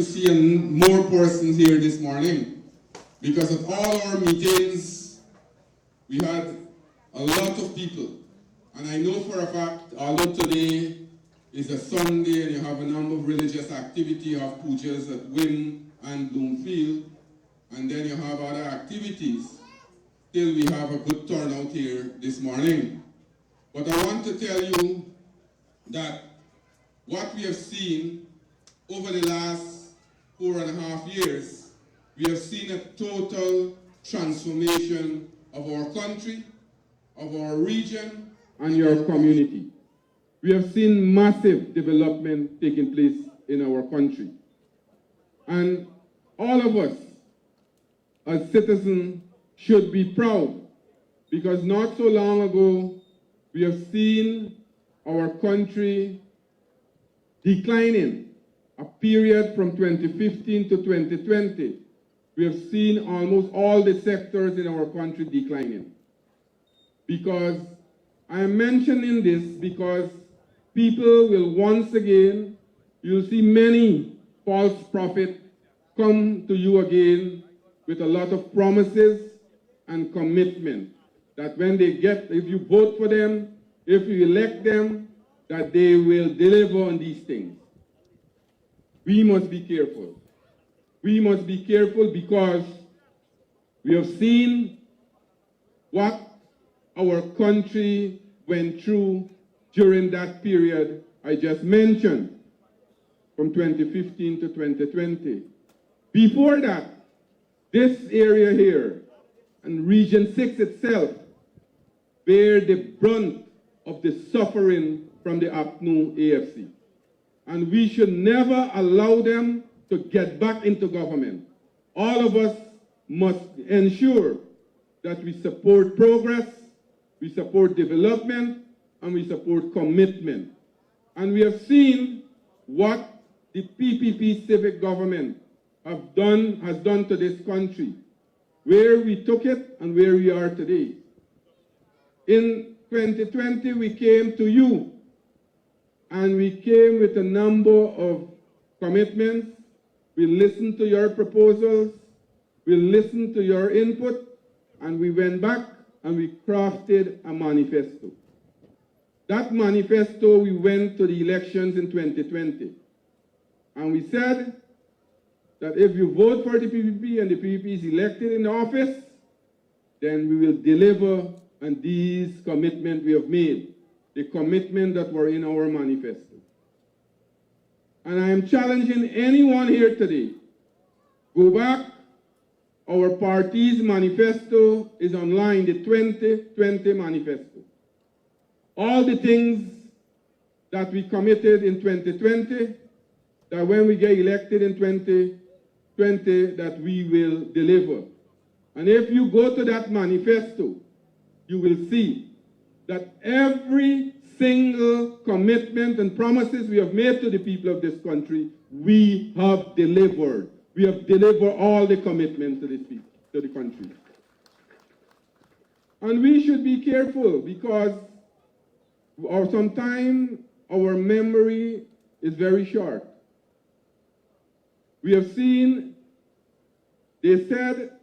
to see more persons here this morning, because at all our meetings, we had a lot of people. And I know for a fact, although today is a Sunday and you have a number of religious activity, you have pujas at Wynn and Bloomfield, and then you have other activities, still we have a good turnout here this morning. But I want to tell you that what we have seen over the last 4.5 years, we have seen a total transformation of our country, of our region, and your community. We have seen massive development taking place in our country. And all of us, as citizens, should be proud, because not so long ago, we have seen our country declining. A period from 2015 to 2020, we have seen almost all the sectors in our country declining. Because I am mentioning this because people will once again, you'll see many false prophets come to you again with a lot of promises and commitment that when they get, if you vote for them, if you elect them, that they will deliver on these things. We must be careful. We must be careful because we have seen what our country went through during that period I just mentioned, from 2015 to 2020. Before that, this area here, and Region 6 itself, bear the brunt of the suffering from the APNU AFC. And we should never allow them to get back into government. All of us must ensure that we support progress, we support development, and we support commitment. And we have seen what the PPP civic government has done to this country, where we took it and where we are today. In 2020, we came to you, and we came with a number of commitments. We listened to your proposals, we listened to your input, and we went back and we crafted a manifesto. That manifesto, we went to the elections in 2020. And we said that if you vote for the PPP and the PPP is elected in office, then we will deliver on these commitments we have made, the commitment that were in our manifesto. And I am challenging anyone here today, go back. Our party's manifesto is online, the 2020 manifesto. All the things that we committed in 2020, that when we get elected in 2020, that we will deliver. And if you go to that manifesto, you will see that every single commitment and promises we have made to the people of this country, we have delivered. We have delivered all the commitments to this people, to the country. And we should be careful because sometimes our memory is very short. We have seen, they said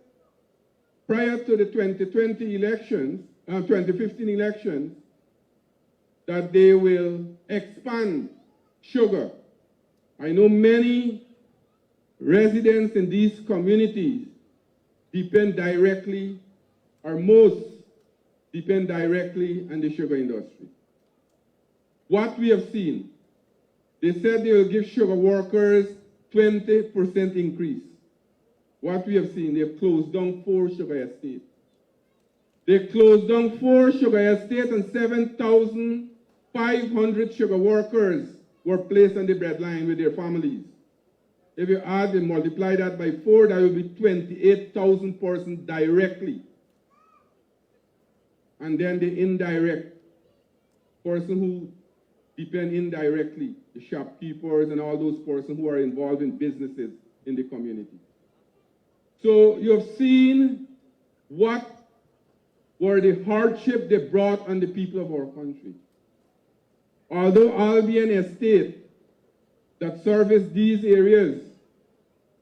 prior to the 2020 elections, 2015 elections, that they will expand sugar. I know many residents in these communities depend directly, or most depend directly on the sugar industry. What we have seen, they said they will give sugar workers 20% increase. What we have seen, they've closed down 4 sugar estates. They closed down 4 sugar estates and 7,500 sugar workers were placed on the breadline with their families. If you add and multiply that by 4, that will be 28,000 persons directly. And then the indirect person who depend indirectly, the shopkeepers and all those persons who are involved in businesses in the community. So you have seen what were the hardship they brought on the people of our country. Although Albion Estate that service these areas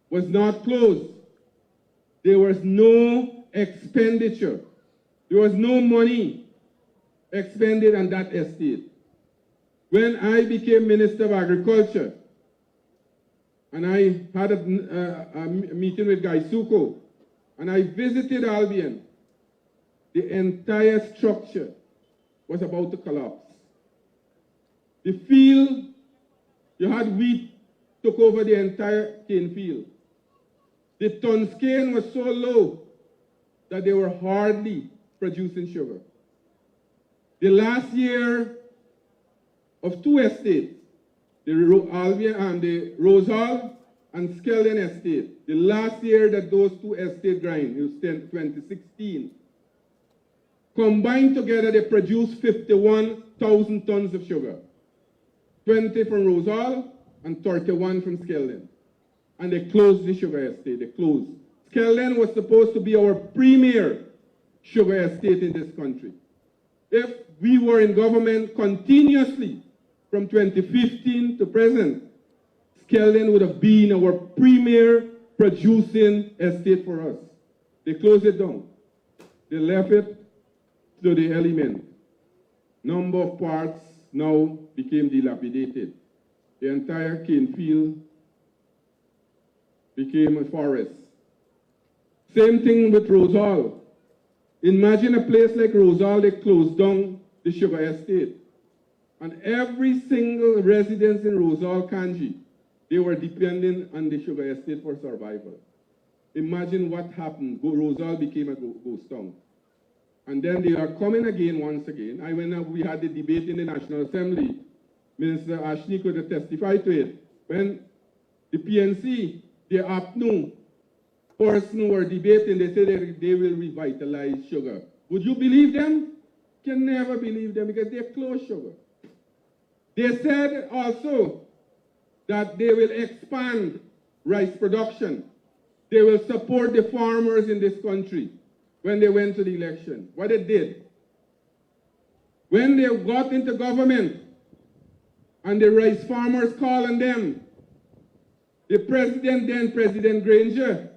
was not closed. There was no expenditure. There was no money expended on that estate. When I became Minister of Agriculture, and I had a meeting with Guy Suko, and I visited Albion, the entire structure was about to collapse. The field, you had wheat, took over the entire cane field. The tons cane was so low that they were hardly producing sugar. The last year of two estates, the Albion and the Rosal and Skeldon estate, the last year that those two estates grind, it was 2016, combined together they produced 51,000 tons of sugar. 20 from Rosal and 31 from Skeldon. And they closed the sugar estate, they closed. Skeldon was supposed to be our premier sugar estate in this country. If we were in government continuously from 2015 to present, Skeldon would have been our premier producing estate for us. They closed it down. They left it to the element. Number of parts now became dilapidated. The entire cane field became a forest. Same thing with Rosal. Imagine a place like Rosal, they closed down the sugar estate. And every single residence in Rosal, Kanji, they were depending on the sugar estate for survival. Imagine what happened. Rosal became a ghost town. And then they are coming again once again. When we had the debate in the National Assembly, Minister Ashley could have testified to it. When the PNC, the APNU person who were debating, they said that they will revitalize sugar. Would you believe them? Can never believe them because they closed sugar. They said also that they will expand rice production. They will support the farmers in this country when they went to the election. What they did, when they got into government and the rice farmers called on them, the president then, President Granger,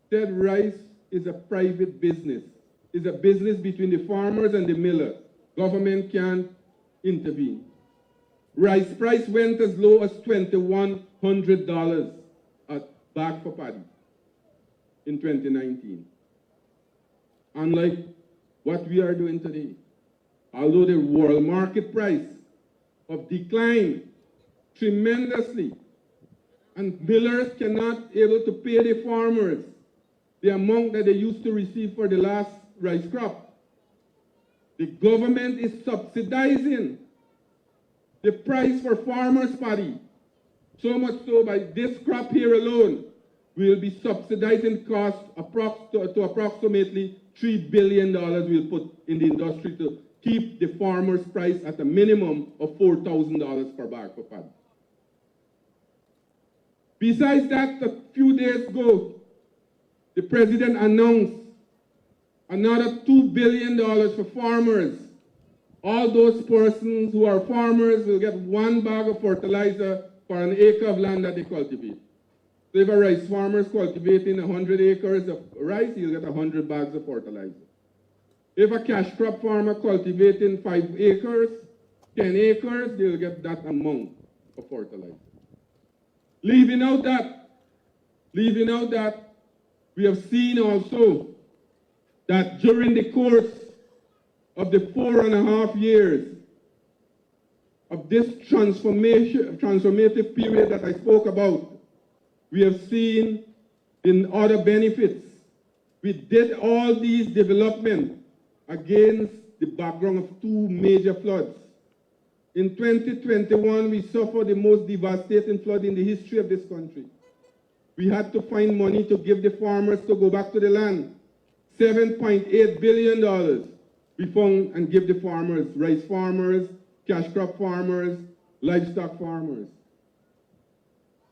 said rice is a private business. It's a business between the farmers and the miller. Government can't intervene. Rice price went as low as $2,100 a bag for paddy in 2019. Unlike what we are doing today. Although the world market price have declined tremendously, and millers cannot able to pay the farmers the amount that they used to receive for the last rice crop. The government is subsidizing the price for farmers' paddy. So much so by this crop here alone, we will be subsidizing costs to approximately $3 billion we'll put in the industry to keep the farmer's price at a minimum of $4,000 per bag for paddy. Besides that, a few days ago, the president announced another $2 billion for farmers. All those persons who are farmers will get 1 bag of fertilizer for an acre of land that they cultivate. So if a rice farmer is cultivating 100 acres of rice, he'll get 100 bags of fertilizer. If a cash crop farmer cultivating 5 acres, 10 acres, they'll get that amount of fertilizer. Leaving out that, we have seen also that during the course of the 4.5 years of this transformative period that I spoke about, we have seen in other benefits. We did all these development against the background of 2 major floods. In 2021, we suffered the most devastating flood in the history of this country. We had to find money to give the farmers to go back to the land. $7.8 billion we found and give the farmers, rice farmers, cash crop farmers, livestock farmers.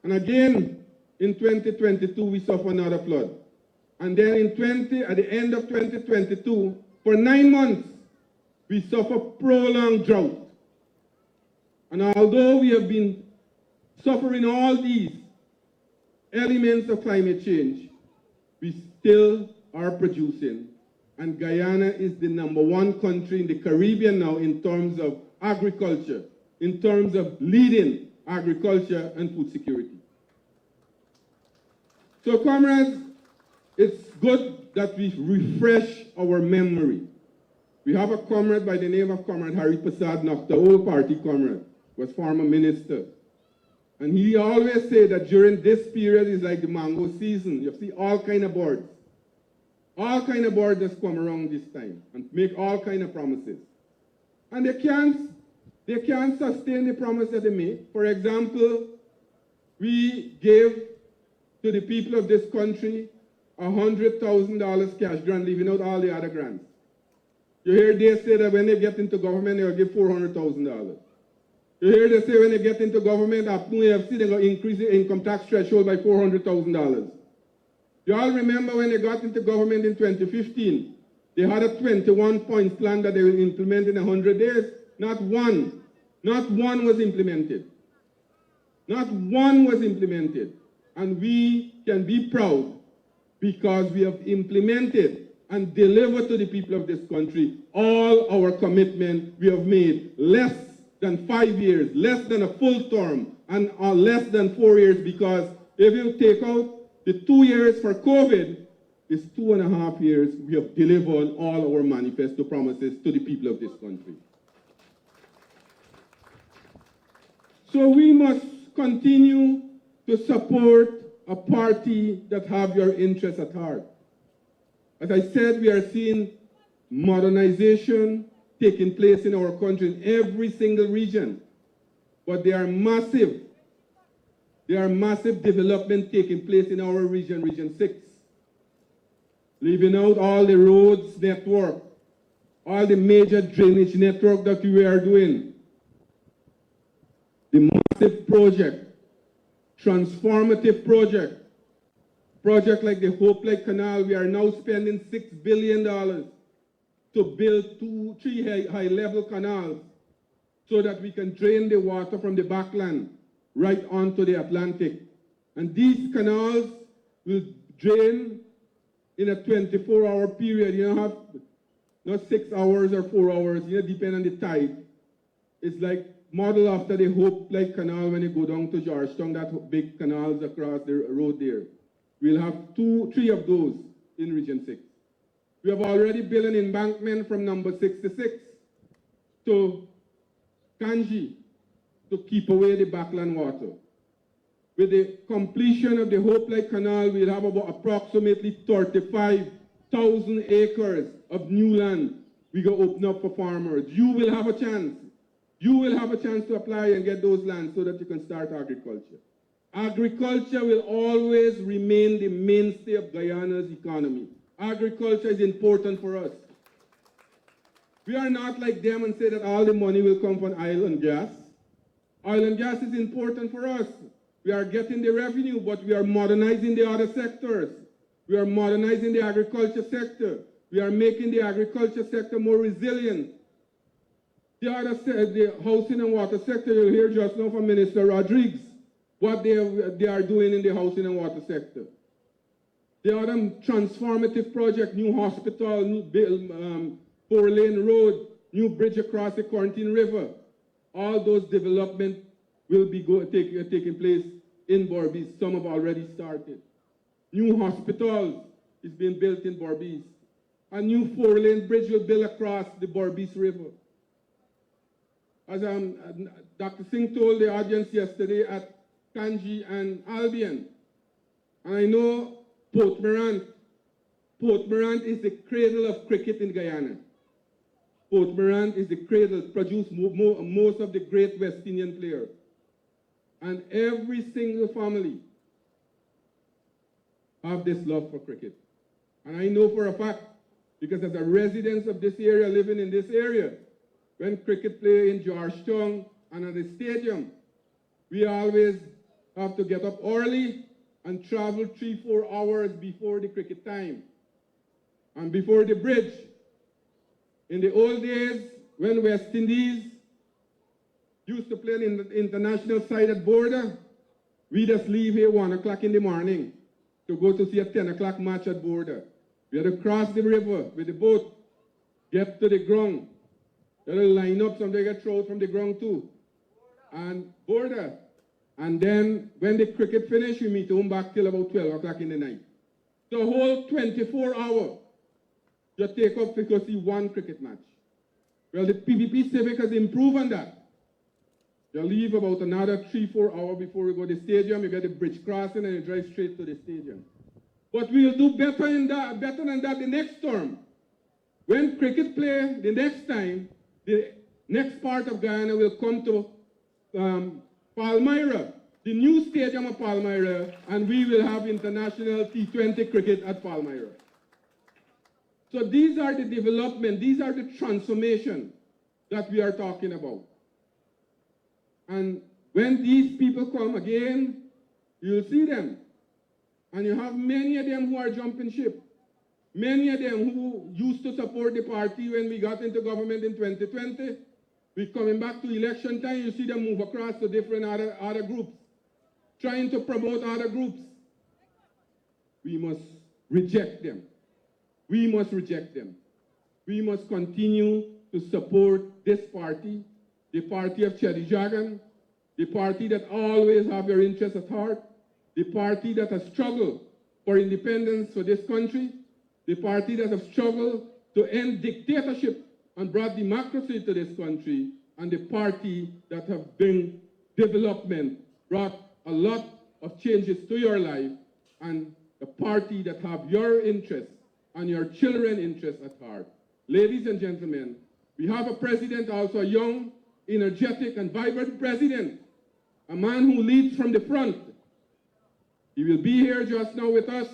And again, in 2022, we suffered another flood. And then at the end of 2022, for 9 months, we suffered prolonged drought. And although we have been suffering all these, elements of climate change, we still are producing. And Guyana is the #1 country in the Caribbean now in terms of agriculture, in terms of leading agriculture and food security. So comrades, it's good that we refresh our memory. We have a comrade by the name of Comrade Harry Prasad Nokta, old party comrade, was former minister. And he always said that during this period is like the mango season. You see all kind of birds. All kind of birds just come around this time and make all kind of promises. And they can't sustain the promise that they make. For example, we gave to the people of this country $100,000 cash grant, leaving out all the other grants. You hear they say that when they get into government, they'll give $400,000. You hear they say when they get into government, after AFC, they're going to increase the income tax threshold by $400,000. You all remember when they got into government in 2015, they had a 21-point plan that they will implement in 100 days. Not one was implemented. Not one was implemented. And we can be proud because we have implemented and delivered to the people of this country all our commitment we have made. Less than 5 years, less than a full term, and less than 4 years, because if you take out the 2 years for COVID, it's 2.5 years we have delivered all our manifesto promises to the people of this country. So we must continue to support a party that have your interests at heart. As I said, we are seeing modernization taking place in our country in every single region. But there are massive development taking place in our region, Region 6. Leaving out all the roads network, all the major drainage network that we are doing. The massive project, transformative project like the Hope Lake Canal. We are now spending $6 billion to build 3 high-level canals so that we can drain the water from the backland right onto the Atlantic. And these canals will drain in a 24-hour period. You don't have not 6 hours or 4 hours, depending on the tide. It's like model after the Hope Lake Canal when you go down to Georgetown, that big canals across the road there. We'll have 3 of those in Region 6. We have already built an embankment from number 66 to Kanji to keep away the backland water. With the completion of the Hope Lake Canal, we'll have about approximately 35,000 acres of new land we go open up for farmers. You will have a chance. You will have a chance to apply and get those lands so that you can start agriculture. Agriculture will always remain the mainstay of Guyana's economy. Agriculture is important for us. We are not like them and say that all the money will come from oil and gas. Oil and gas is important for us. We are getting the revenue, but we are modernizing the other sectors. We are modernizing the agriculture sector. We are making the agriculture sector more resilient. The housing and water sector, you'll hear just now from Minister Rodriguez, what they are doing in the housing and water sector. The other transformative project, new hospital, new 4-lane road, new bridge across the Quarantine River. All those development will be taking place in Berbice. Some have already started. New hospitals is being built in Berbice. A new 4-lane bridge will build across the Berbice River. As Dr. Singh told the audience yesterday at Kanji and Albion, and I know Port Mourant is the cradle of cricket in Guyana. Port Mourant is the cradle, produced most of the great West Indian players. And every single family have this love for cricket. And I know for a fact, because as a resident of this area, living in this area, when cricket play in Georgetown and at the stadium, we always have to get up early and travel 3-4 hours before the cricket time and before the bridge. In the old days, when West Indies used to play in the international side at border, We just leave here 1 o'clock in the morning to go to see a 10 o'clock match at border. We had to cross the river with the boat, get to the ground. We had to line up, somebody get thrown from the ground too. And border. And then when the cricket finished, we meet home back till about 12 o'clock in the night. The whole 24 hours, you take up to go see one cricket match. Well, the PPP Civic has improved on that. You leave about another 3-4 hours before we go to the stadium, you get the bridge crossing and you drive straight to the stadium. But we'll do better than that the next term. When cricket play the next time, the next part of Guyana will come to Palmyra, the new stadium of Palmyra, and we will have international T20 cricket at Palmyra. So these are the development, these are the transformation that we are talking about. And when these people come again, you'll see them. And you have many of them who are jumping ship. Many of them who used to support the party when we got into government in 2020. We're coming back to election time, you see them move across to different other groups, trying to promote other groups. We must reject them. We must reject them. We must continue to support this party, the party of Cherry Jagan, the party that always have your interests at heart, the party that has struggled for independence for this country, the party that has struggled to end dictatorship and brought democracy to this country, and the party that have been development, brought a lot of changes to your life, and the party that have your interests and your children's interests at heart. Ladies and gentlemen, we have a president, also a young, energetic, and vibrant president, a man who leads from the front. He will be here just now with us.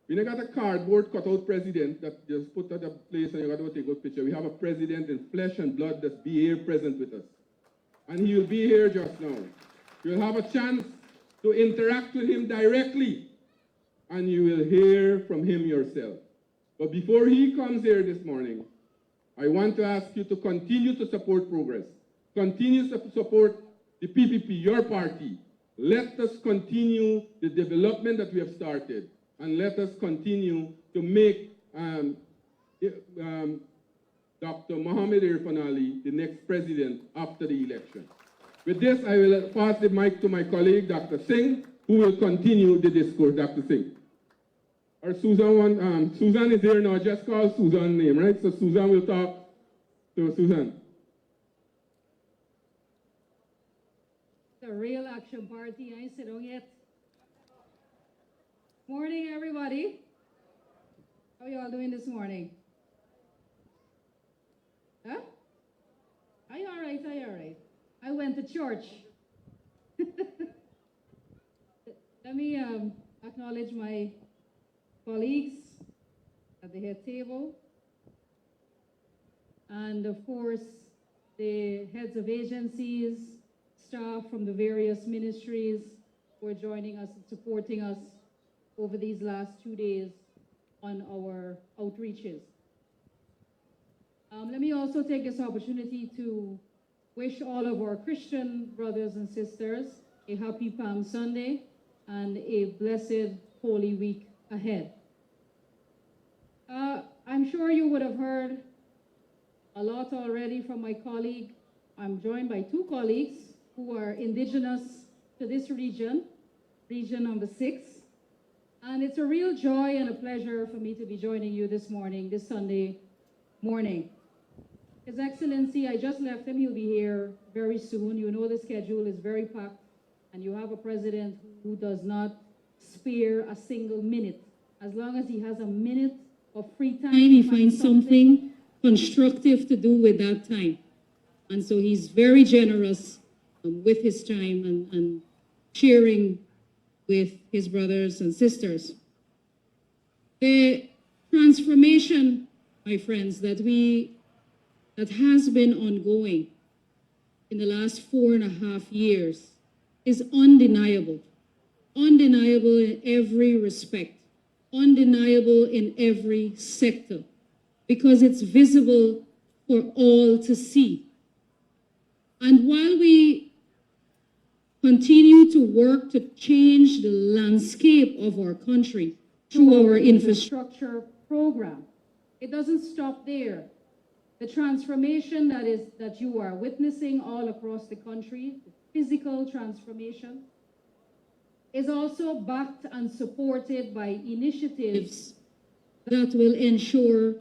We don't got a cardboard cutout president that just put at a place and you got to take a picture. We have a president in flesh and blood that's be here present with us. And he will be here just now. You'll have a chance to interact with him directly, and you will hear from him yourself. But before he comes here this morning, I want to ask you to continue to support progress. Continue to support the PPP, your party. Let us continue the development that we have started, and let us continue to make Dr. Dr.Irfaan Ali the next president after the election. With this, I will pass the mic to my colleague, Dr. Singh, who will continue the discourse. Dr. Singh. Or Susan, Susan is here now, just call Susan's name, right? So Susan will talk to Susan. The real action party, I ain't sit down yet. Morning, everybody. How are you all doing this morning? Huh? Are you all right? Are you all right? I went to church. Let me acknowledge my colleagues at the head table, and of course the heads of agencies, staff from the various ministries who are joining us and supporting us over these last 2 days on our outreaches. Let me also take this opportunity to wish all of our Christian brothers and sisters a happy Palm Sunday and a blessed Holy Week ahead. I'm sure you would have heard a lot already from my colleague. I'm joined by 2 colleagues who are indigenous to this region, region number 6. And it's a real joy and a pleasure for me to be joining you this morning, this Sunday morning. His Excellency, I just left him, he'll be here very soon. You know the schedule is very packed, and you have a president who does not spare a single minute. As long as he has a minute of free time, he finds something constructive to do with that time. And so he's very generous with his time and sharing with his brothers and sisters. The transformation, my friends, that has been ongoing in the last 4.5 years is undeniable. Undeniable in every respect. Undeniable in every sector, because it's visible for all to see. And while we continue to work to change the landscape of our country through our infrastructure program. It doesn't stop there. The transformation that you are witnessing all across the country, the physical transformation, is also backed and supported by initiatives that will ensure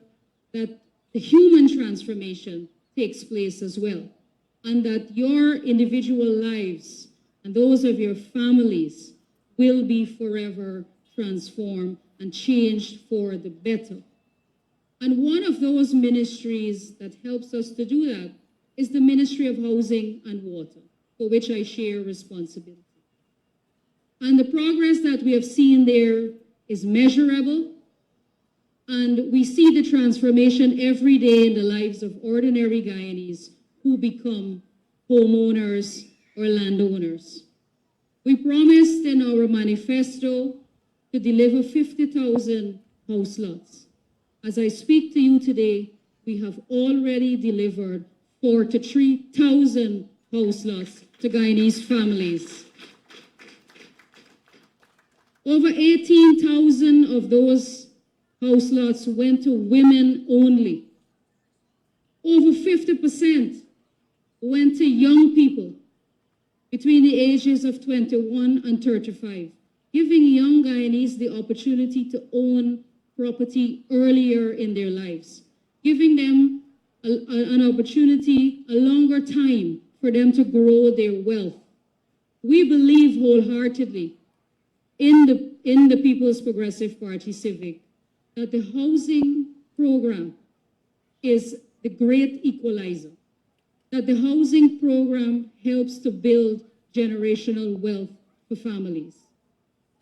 that the human transformation takes place as well, and that your individual lives and those of your families will be forever transformed and changed for the better. And one of those ministries that helps us to do that is the Ministry of Housing and Water, for which I share responsibility. And the progress that we have seen there is measurable, and we see the transformation every day in the lives of ordinary Guyanese who become homeowners or landowners. We promised in our manifesto to deliver 50,000 house lots. As I speak to you today, we have already delivered 43,000 house lots to Guyanese families. Over 18,000 of those house lots went to women only. Over 50% went to young people between the ages of 21 and 35, giving young Guyanese the opportunity to own property earlier in their lives, giving them an opportunity, a longer time for them to grow their wealth. We believe wholeheartedly in the People's Progressive Party Civic that the housing program is the great equalizer, that the housing program helps to build generational wealth for families.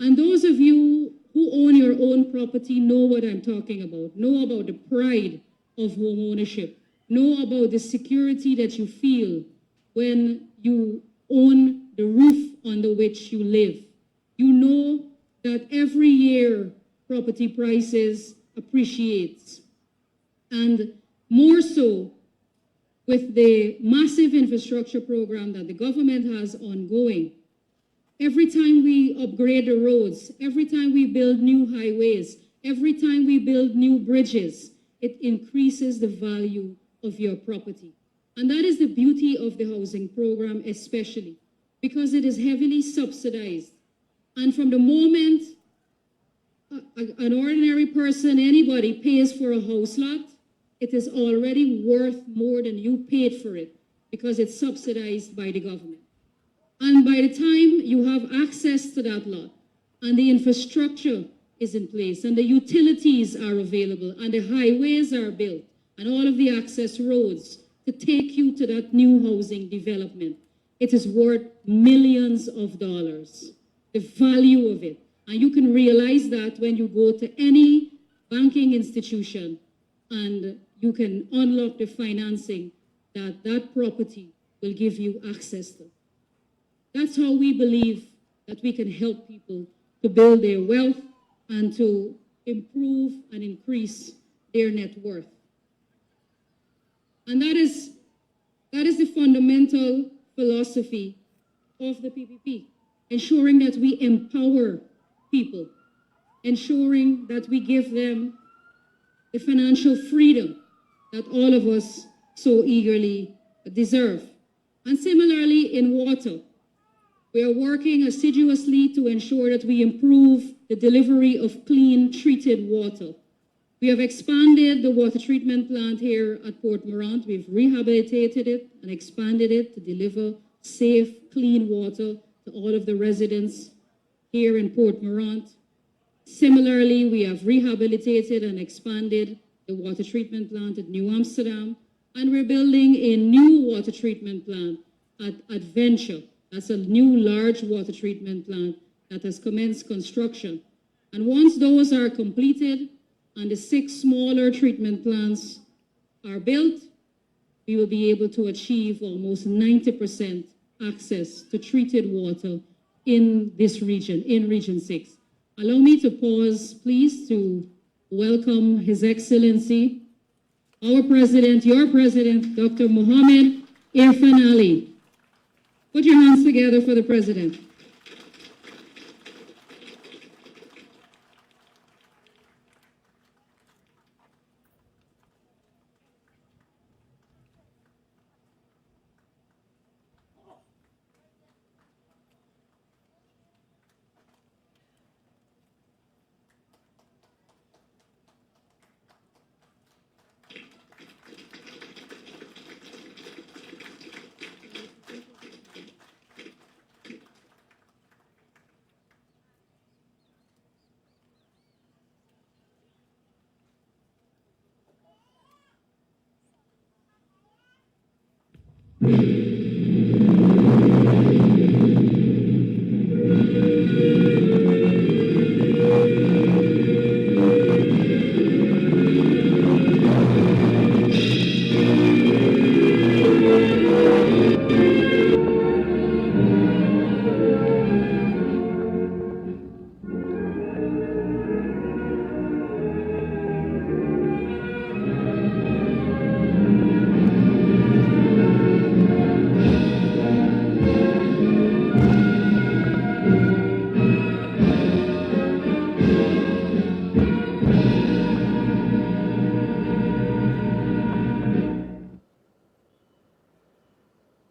And those of you who own your own property know what I'm talking about, know about the pride of home ownership, know about the security that you feel when you own the roof under which you live. You know that every year property prices appreciate, and more so with the massive infrastructure program that the government has ongoing. Every time we upgrade the roads, every time we build new highways, every time we build new bridges, it increases the value of your property. And that is the beauty of the housing program, especially because it is heavily subsidized. And from the moment an ordinary person, anybody, pays for a house lot, it is already worth more than you paid for it because it's subsidized by the government. And by the time you have access to that lot, and the infrastructure is in place, and the utilities are available, and the highways are built, and all of the access roads to take you to that new housing development, it is worth millions of dollars, the value of it. And you can realize that when you go to any banking institution and you can unlock the financing that that property will give you access to. That's how we believe that we can help people to build their wealth and to improve and increase their net worth. And that is the fundamental philosophy of the PPP, ensuring that we empower people, ensuring that we give them the financial freedom that all of us so eagerly deserve. And similarly in water, we are working assiduously to ensure that we improve the delivery of clean, treated water. We have expanded the water treatment plant here at Port Mourant. We've rehabilitated it and expanded it to deliver safe, clean water to all of the residents here in Port Mourant. Similarly, we have rehabilitated and expanded the water treatment plant at New Amsterdam, and we're building a new water treatment plant at Adventure. That's a new large water treatment plant that has commenced construction. And once those are completed and the 6 smaller treatment plants are built, we will be able to achieve almost 90% access to treated water in this region, in Region 6. Allow me to pause, please, to welcome His Excellency, our President, your President, Dr. Irfaan Ali, Put your hands together for the President.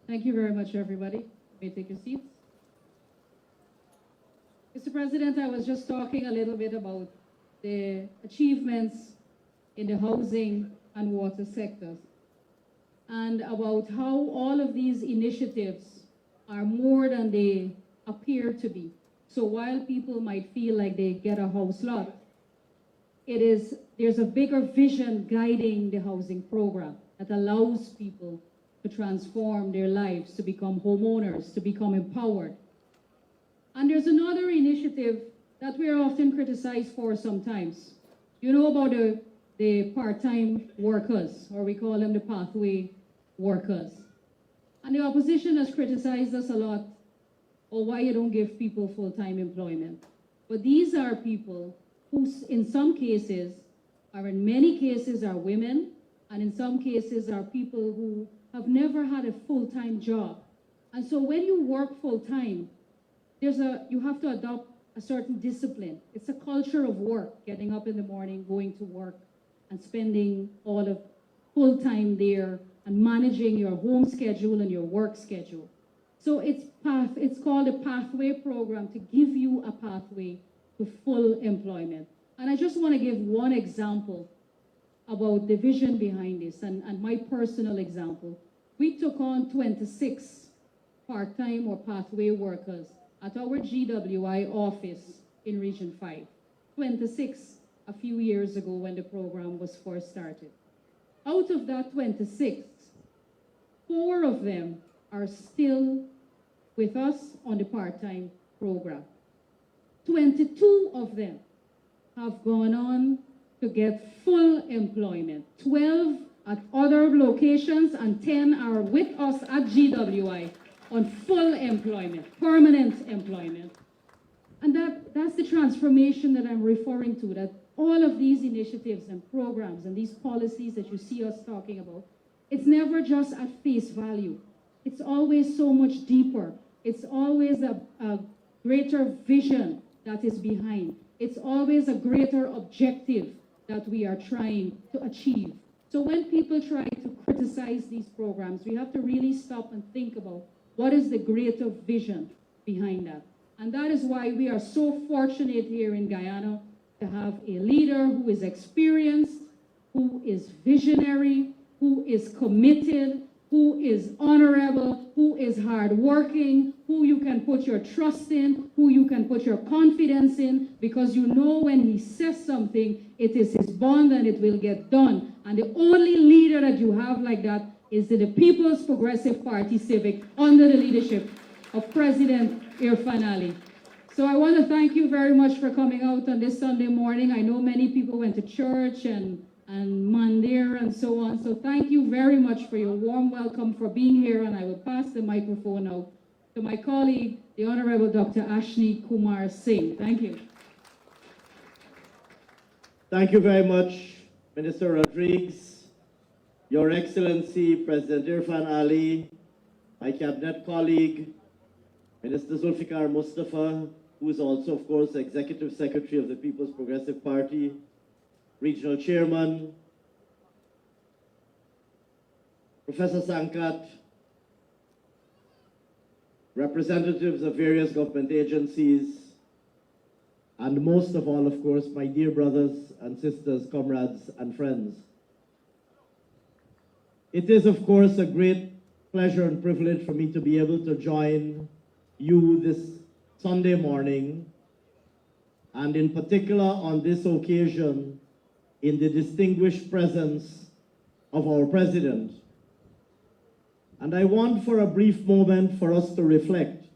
Thank you very much, everybody. You may take your seats. Mr. President, I was just talking a little bit about the achievements in the housing and water sectors, and about how all of these initiatives are more than they appear to be. So while people might feel like they get a house lot, there's a bigger vision guiding the housing program that allows people to transform their lives, to become homeowners, to become empowered. And there's another initiative that we are often criticized for sometimes. You know about the part-time workers, or we call them the pathway workers. And the opposition has criticized us a lot, or why you don't give people full-time employment. But these are people who, in some cases, or in many cases, are women, and in some cases are people who have never had a full-time job. And so when you work full-time, you have to adopt a certain discipline. It's a culture of work, getting up in the morning, going to work, and spending all of full-time there, and managing your home schedule and your work schedule. So it's called a pathway program to give you a pathway to full employment. And I just want to give one example about the vision behind this, and my personal example. We took on 26 part-time or pathway workers at our GWI office in Region 5. 26 a few years ago when the program was first started. Out of that 26, 4 of them are still with us on the part-time program. 22 of them have gone on to get full employment. 12 at other locations, and 10 are with us at GWI on full employment, permanent employment. And that's the transformation that I'm referring to, that all of these initiatives and programs and these policies that you see us talking about, it's never just at face value. It's always so much deeper. It's always a greater vision that is behind. It's always a greater objective that we are trying to achieve. So when people try to criticize these programs, we have to really stop and think about what is the greater vision behind that. And that is why we are so fortunate here in Guyana to have a leader who is experienced, who is visionary, who is committed, who is honorable, who is hardworking, who you can put your trust in, who you can put your confidence in, because you know when he says something, it is his bond and it will get done. And the only leader that you have like that is the People's Progressive Party Civic under the leadership of President Irfaan Ali. So I want to thank you very much for coming out on this Sunday morning. I know many people went to church and Mandir and so on. So thank you very much for your warm welcome, for being here. And I will pass the microphone now to my colleague, the Honorable Dr. Ashni Kumar Singh. Thank you. Thank you very much, Minister Rodriguez, Your Excellency, President Irfaan Ali, my cabinet colleague, Minister Zulfikar Mustafa, who is also, of course, Executive Secretary of the People's Progressive Party, Regional Chairman, Professor Sankat, representatives of various government agencies, and most of all, of course, my dear brothers and sisters, comrades and friends. It is, of course, a great pleasure and privilege for me to be able to join you this Sunday morning, and in particular on this occasion, in the distinguished presence of our President. And I want for a brief moment for us to reflect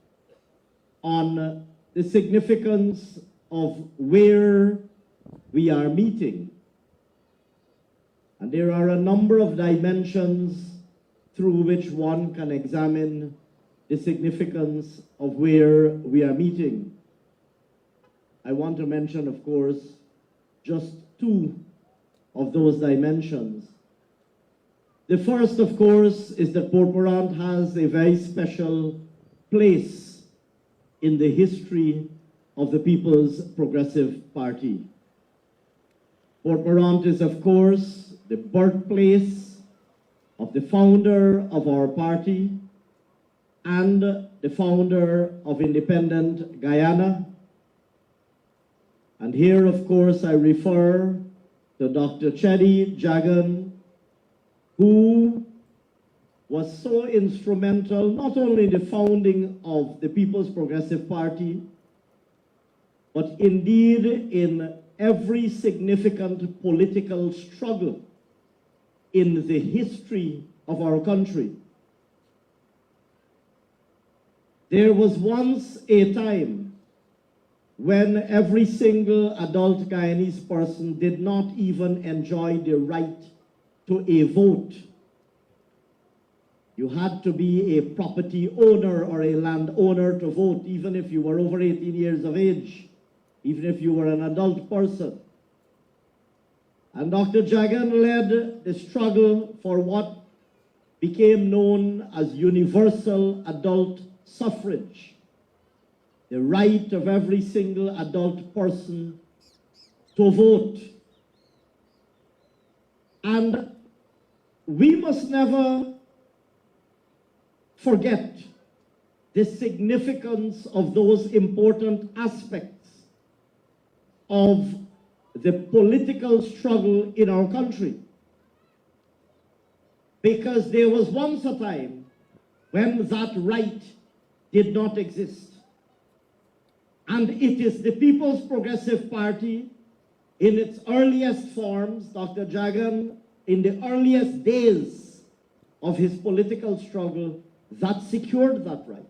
on the significance of where we are meeting. And there are a number of dimensions through which one can examine the significance of where we are meeting. I want to mention, of course, just two of those dimensions. The first, of course, is that Port Mourant has a very special place in the history of the People's Progressive Party. Port Mourant is, of course, the birthplace of the founder of our party and the founder of independent Guyana. And here, of course, I refer to Dr. Chedi Jagan, who was so instrumental not only in the founding of the People's Progressive Party, but indeed in every significant political struggle in the history of our country. There was once a time when every single adult Guyanese person did not even enjoy the right to a vote. You had to be a property owner or a landowner to vote, even if you were over 18 years of age, even if you were an adult person. And Dr. Jagan led the struggle for what became known as universal adult suffrage, the right of every single adult person to vote. And we must never forget the significance of those important aspects of the political struggle in our country. Because there was once a time when that right did not exist. And it is the People's Progressive Party in its earliest forms, Dr. Jagan, in the earliest days of his political struggle, that secured that right.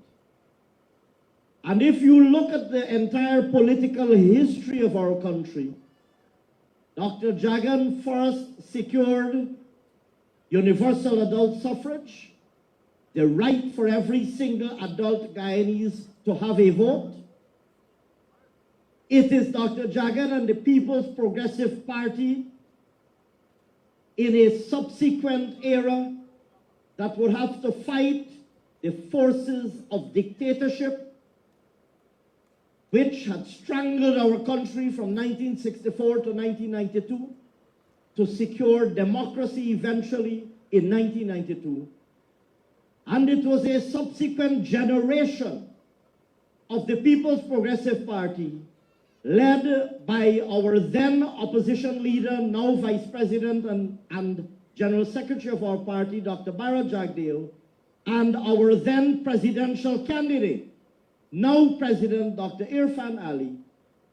And if you look at the entire political history of our country, Dr. Jagan first secured universal adult suffrage, the right for every single adult Guyanese to have a vote. It is Dr. Jagan and the People's Progressive Party in a subsequent era that would have to fight the forces of dictatorship which had strangled our country from 1964 to 1992 to secure democracy eventually in 1992. And it was a subsequent generation of the People's Progressive Party led by our then opposition leader, now Vice President and General Secretary of our party, Dr. Bharat Jagdeo, and our then presidential candidate, now President Dr. Irfaan Ali.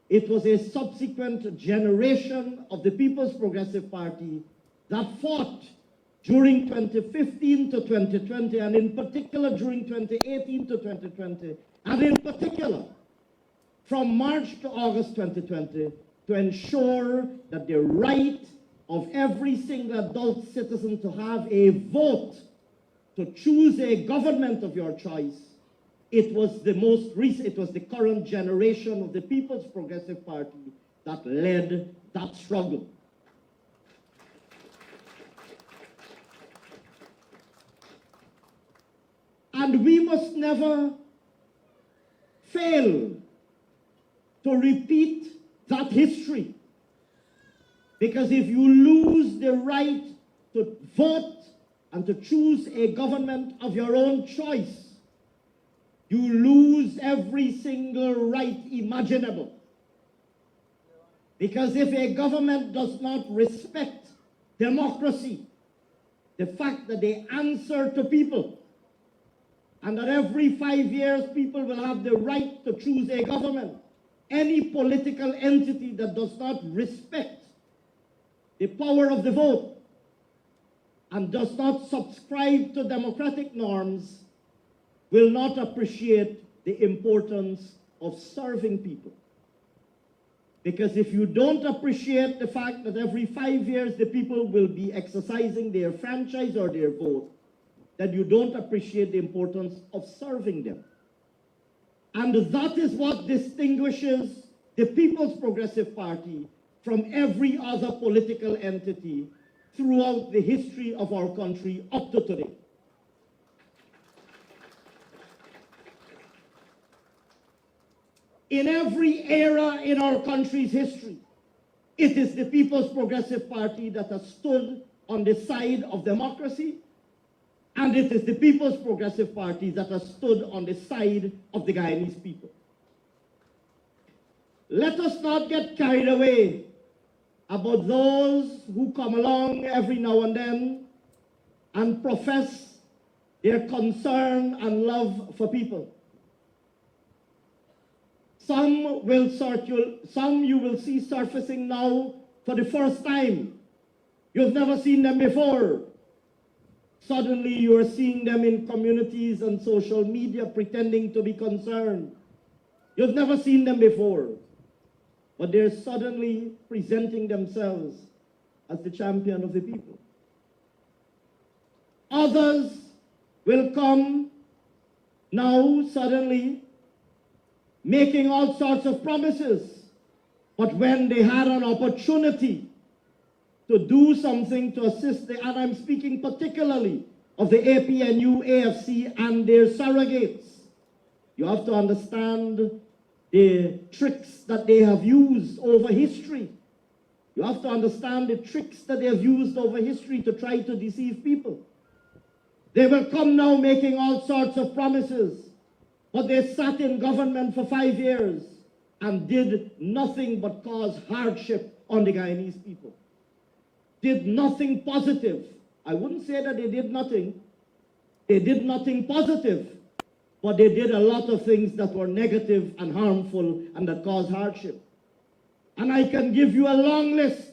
It was a subsequent generation of the People's Progressive Party that fought during 2015 to 2020, and in particular during 2018 to 2020, and in particular from March to August 2020, to ensure that the right of every single adult citizen to have a vote, to choose a government of your choice, it was the most recent, it was the current generation of the People's Progressive Party that led that struggle. And we must never fail to repeat that history. Because if you lose the right to vote and to choose a government of your own choice, you lose every single right imaginable. Because if a government does not respect democracy, the fact that they answer to people, and that every 5 years people will have the right to choose a government, any political entity that does not respect the power of the vote and does not subscribe to democratic norms will not appreciate the importance of serving people. Because if you don't appreciate the fact that every 5 years the people will be exercising their franchise or their vote, then you don't appreciate the importance of serving them. And that is what distinguishes the People's Progressive Party from every other political entity throughout the history of our country up to today. In every era in our country's history, it is the People's Progressive Party that has stood on the side of democracy, and it is the People's Progressive Party that has stood on the side of the Guyanese people. Let us not get carried away about those who come along every now and then and profess their concern and love for people. Some you will see surfacing now for the first time. You've never seen them before. Suddenly you are seeing them in communities and social media pretending to be concerned. You've never seen them before, but they're suddenly presenting themselves as the champion of the people. Others will come now suddenly making all sorts of promises, but when they had an opportunity to do something to assist and I'm speaking particularly of the APNU, AFC, and their surrogates. You have to understand the tricks that they have used over history. You have to understand the tricks that they have used over history to try to deceive people. They will come now making all sorts of promises, but they sat in government for 5 years and did nothing but cause hardship on the Guyanese people. Did nothing positive. I wouldn't say that they did nothing. They did nothing positive, but they did a lot of things that were negative and harmful and that caused hardship. And I can give you a long list.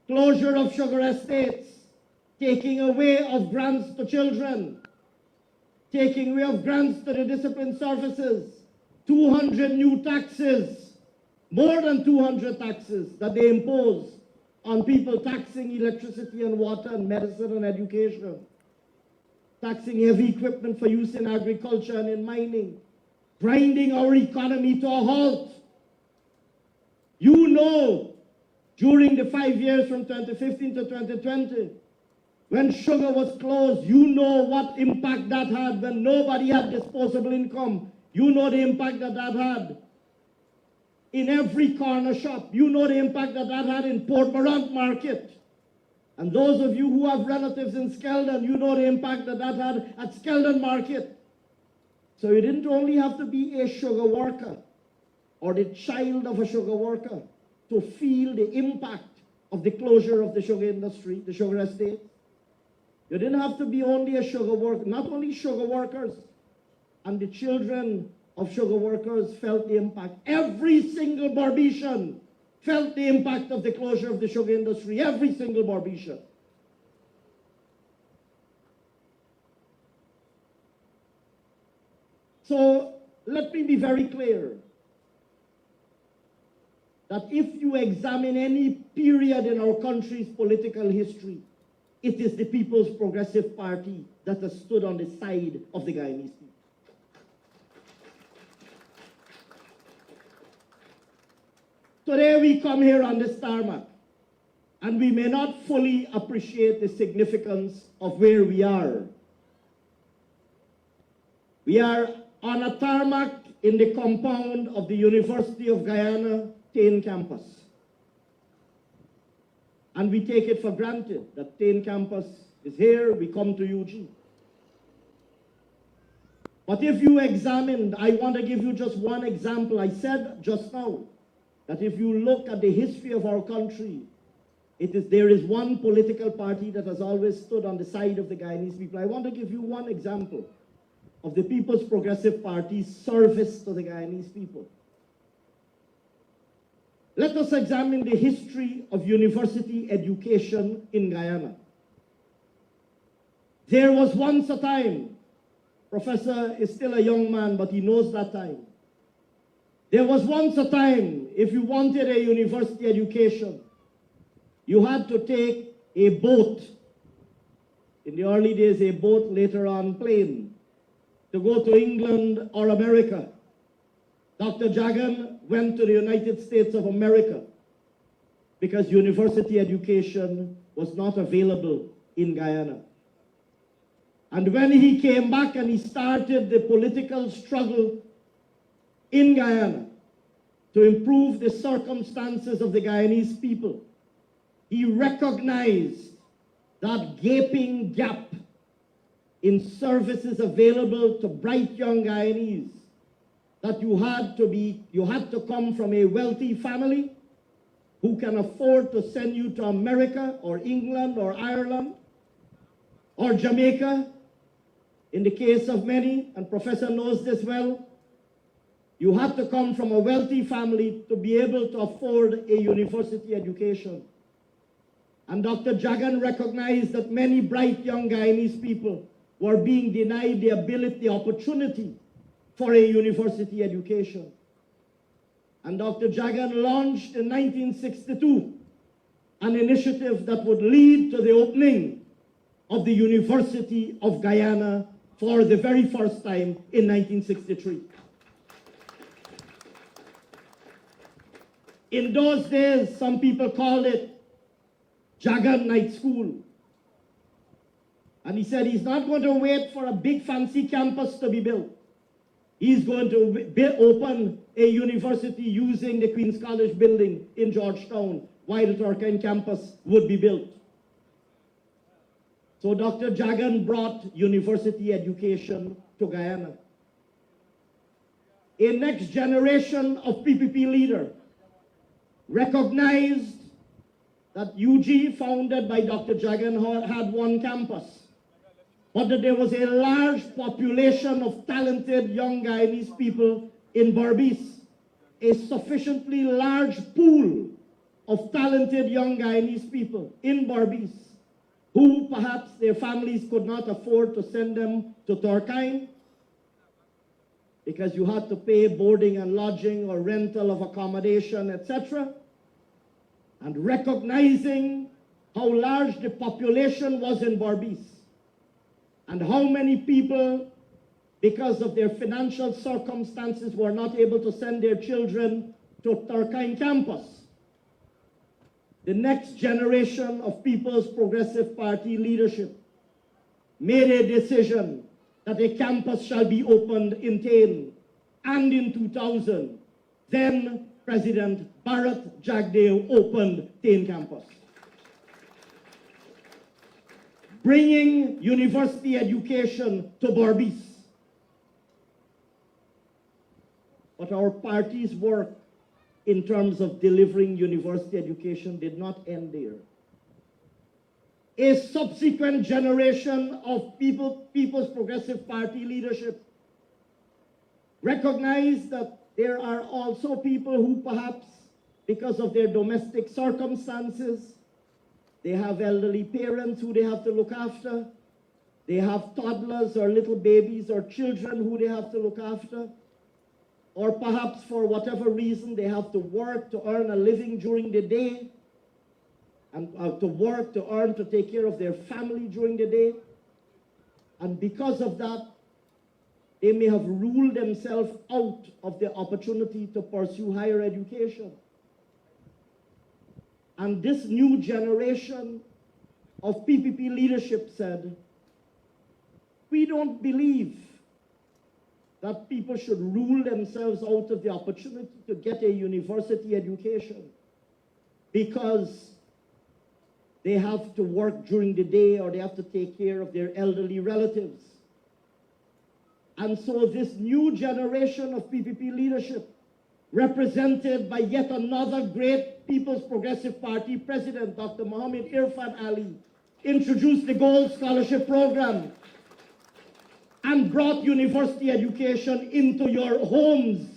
Closure of sugar estates, taking away of grants to children, taking away of grants to the discipline services, 200 new taxes, more than 200 taxes that they impose on people, taxing electricity and water and medicine and education, taxing heavy equipment for use in agriculture and in mining, grinding our economy to a halt. You know, during the 5 years from 2015 to 2020, when sugar was closed, you know what impact that had when nobody had disposable income. You know the impact that that had in every corner shop. You know the impact that that had in Port Mourant market. And those of you who have relatives in Skeldon, you know the impact that that had at Skeldon market. So you didn't only have to be a sugar worker or the child of a sugar worker to feel the impact of the closure of the sugar industry, the sugar estate. You didn't have to be only a sugar worker, not only sugar workers, and the children of sugar workers felt the impact. Every single Barbician felt the impact of the closure of the sugar industry, every single Barbician. So let me be very clear that if you examine any period in our country's political history, it is the People's Progressive Party that has stood on the side of the Guyanese people. Today we come here on this tarmac, and we may not fully appreciate the significance of where we are. We are on a tarmac in the compound of the University of Guyana, Tain campus. And we take it for granted that Tain campus is here, we come to UG. But if you examine, I want to give you just one example. I said just now that if you look at the history of our country, there is one political party that has always stood on the side of the Guyanese people. I want to give you one example of the People's Progressive Party's service to the Guyanese people. Let us examine the history of university education in Guyana. There was once a time, Professor is still a young man, but he knows that time. There was once a time, if you wanted a university education, you had to take a boat. In the early days, a boat, later on plane, to go to England or America. Dr. Jagan went to the United States of America because university education was not available in Guyana. And when he came back and he started the political struggle in Guyana to improve the circumstances of the Guyanese people, he recognized that gaping gap in services available to bright young Guyanese, that you had to come from a wealthy family who can afford to send you to America or England or Ireland or Jamaica. In the case of many, and Professor knows this well, you had to come from a wealthy family to be able to afford a university education. And Dr. Jagan recognized that many bright young Guyanese people were being denied the opportunity for a university education. And Dr. Jagan launched in 1962 an initiative that would lead to the opening of the University of Guyana for the very first time in 1963. In those days, some people called it Jagan Night School. And he said he's not going to wait for a big fancy campus to be built. He's going to open a university using the Queen's College building in Georgetown while the Turkine campus would be built. So Dr. Jagan brought university education to Guyana. A next generation of PPP leader recognized that UG, founded by Dr. Jagan, had one campus, but that there was a large population of talented young Guyanese people in Berbice, a sufficiently large pool of talented young Guyanese people in Berbice, who perhaps their families could not afford to send them to Turkine because you had to pay boarding and lodging or rental of accommodation, etc. And recognizing how large the population was in Berbice and how many people, because of their financial circumstances, were not able to send their children to Turkine campus. The next generation of People's Progressive Party leadership made a decision that a campus shall be opened in Tain. And in 2000, then President Bharat Jagdeo opened Tain campus, bringing university education to Berbice. But our party's work in terms of delivering university education did not end there. A subsequent generation of People's Progressive Party leadership recognized that there are also people who perhaps, because of their domestic circumstances, they have elderly parents who they have to look after, they have toddlers or little babies or children who they have to look after, or perhaps for whatever reason they have to work to earn a living during the day, and to take care of their family during the day. And because of that, they may have ruled themselves out of the opportunity to pursue higher education. And this new generation of PPP leadership said, we don't believe that people should rule themselves out of the opportunity to get a university education because they have to work during the day or they have to take care of their elderly relatives. And so this new generation of PPP leadership, represented by yet another great People's Progressive Party president, Dr. Irfaan Ali, introduced the Gold Scholarship Program and brought university education into your homes.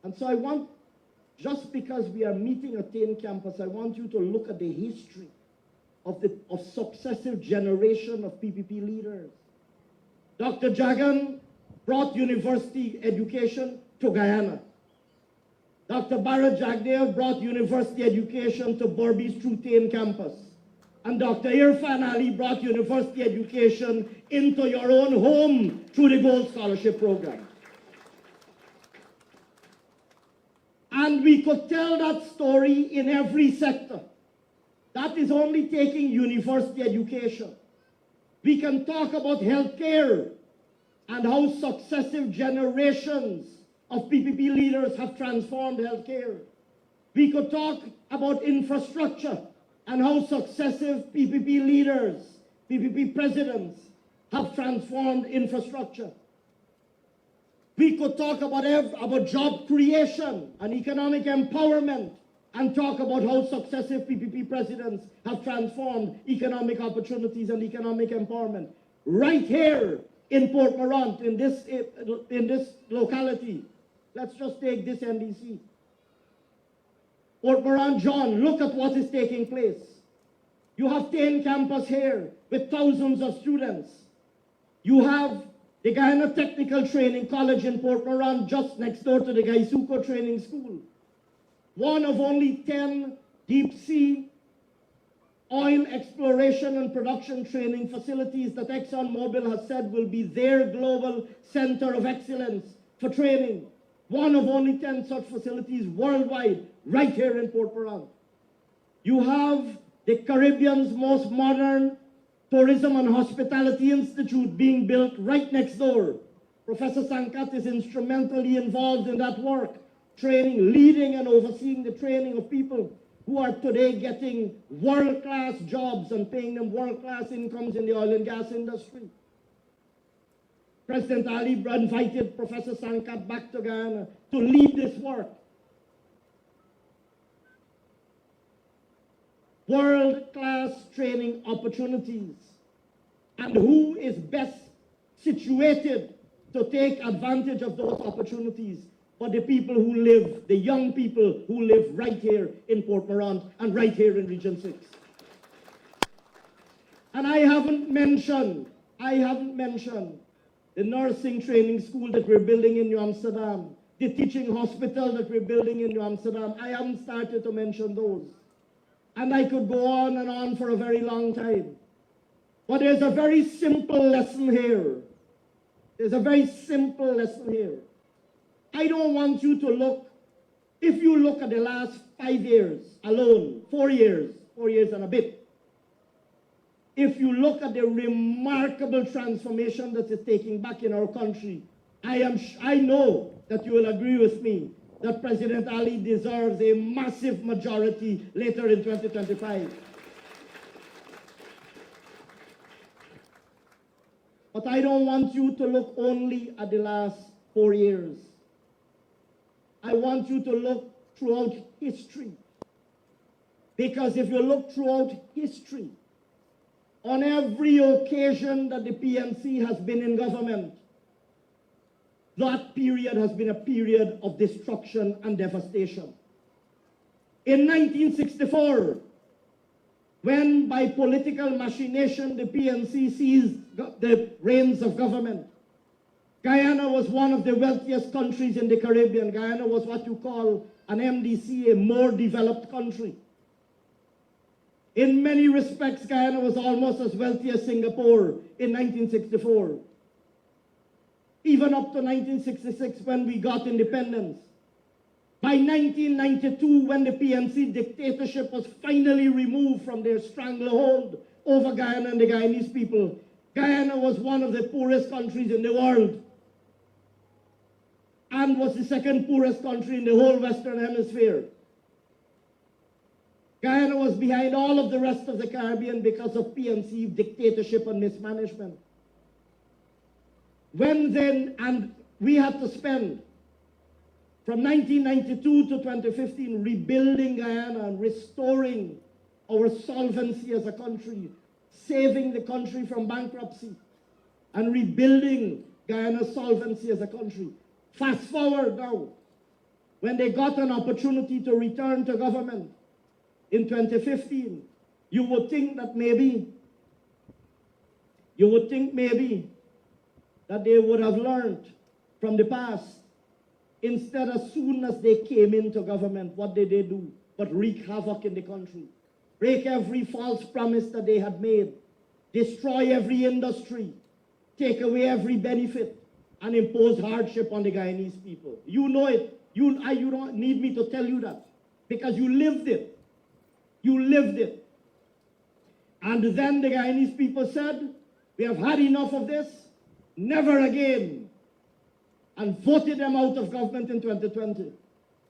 And so I want, just because we are meeting at Tain campus, I want you to look at the history of successive generation of PPP leaders. Dr. Jagan brought university education to Guyana. Dr. Bharat Jagdev brought university education to Berbice through Tain campus. And Dr. Irfaan Ali brought university education into your own home through the Gold Scholarship Program. And we could tell that story in every sector. That is only taking university education. We can talk about healthcare and how successive generations of PPP leaders have transformed healthcare. We could talk about infrastructure and how successive PPP leaders, PPP presidents, have transformed infrastructure. We could talk about job creation and economic empowerment and talk about how successive PPP presidents have transformed economic opportunities and economic empowerment. Right here in Port Mourant, in this locality, let's just take this NDC. Port Mourant, John, look at what is taking place. You have Tain campus here with thousands of students. You have the Guyana Technical Training College in Port Mourant just next door to the Gaisuco Training School. One of only 10 deep sea oil exploration and production training facilities that ExxonMobil has said will be their global center of excellence for training. One of only 10 such facilities worldwide, right here in Port Mourant. You have the Caribbean's most modern Tourism and Hospitality Institute being built right next door. Professor Sankat is instrumentally involved in that work, training, leading and overseeing the training of people who are today getting world-class jobs and paying them world-class incomes in the oil and gas industry. President Ali invited Professor Sankat back to Guyana to lead this work. World-class training opportunities. And who is best situated to take advantage of those opportunities but the people who live, the young people who live right here in Port Mourant and right here in Region 6. And I haven't mentioned the nursing training school that we're building in New Amsterdam, the teaching hospital that we're building in New Amsterdam. I haven't started to mention those. And I could go on and on for a very long time. But there's a very simple lesson here. There's a very simple lesson here. I don't want you to look, if you look at the last 5 years alone, 4 years and a bit, if you look at the remarkable transformation that is taking back in our country, I know that you will agree with me that President Ali deserves a massive majority later in 2025. But I don't want you to look only at the last 4 years. I want you to look throughout history. Because if you look throughout history, on every occasion that the PNC has been in government, that period has been a period of destruction and devastation. In 1964, when by political machination the PNC seized the reins of government, Guyana was one of the wealthiest countries in the Caribbean. Guyana was what you call an MDC, a more developed country. In many respects, Guyana was almost as wealthy as Singapore in 1964. Even up to 1966 when we got independence. By 1992, when the PNC dictatorship was finally removed from their stranglehold over Guyana and the Guyanese people, Guyana was one of the poorest countries in the world. and was the second poorest country in the whole Western Hemisphere. Guyana was behind all of the rest of the Caribbean because of PNC dictatorship and mismanagement. And we had to spend from 1992 to 2015 rebuilding Guyana and restoring our solvency as a country, saving the country from bankruptcy, and rebuilding Guyana's solvency as a country. Fast forward now, when they got an opportunity to return to government in 2015, you would think maybe that they would have learned from the past. Instead, as soon as they came into government, what did they do but wreak havoc in the country? Break every false promise that they had made, destroy every industry, take away every benefit, and impose hardship on the Guyanese people. You know it. You don't need me to tell you that, because you lived it. You lived it. And then the Guyanese people said, we have had enough of this, never again, and voted them out of government in 2020.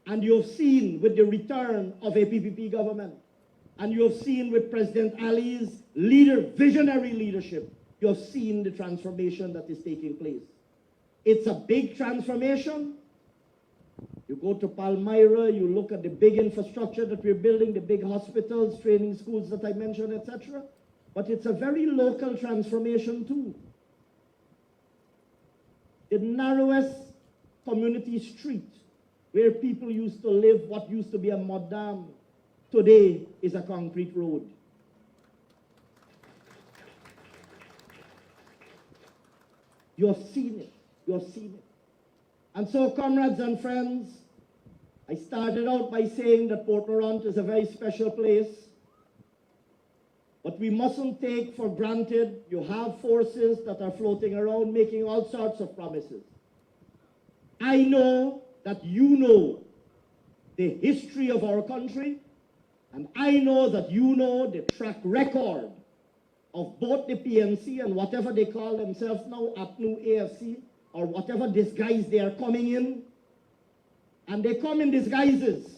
And you have seen with the return of a PPP government, and you have seen with President Ali's visionary leadership, you have seen the transformation that is taking place. It's a big transformation. You go to Palmyra, you look at the big infrastructure that we're building, the big hospitals, training schools that I mentioned, etc. But it's a very local transformation too. The narrowest community street where people used to live, what used to be a mud dam, today is a concrete road. You have seen it. You have seen it. And so, comrades and friends, I started out by saying that Port Mourant is a very special place. But we mustn't take for granted you have forces that are floating around making all sorts of promises. I know that you know the history of our country, and I know that you know the track record of both the PNC and whatever they call themselves now, APNU, AFC, or whatever disguise they are coming in. And they come in disguises.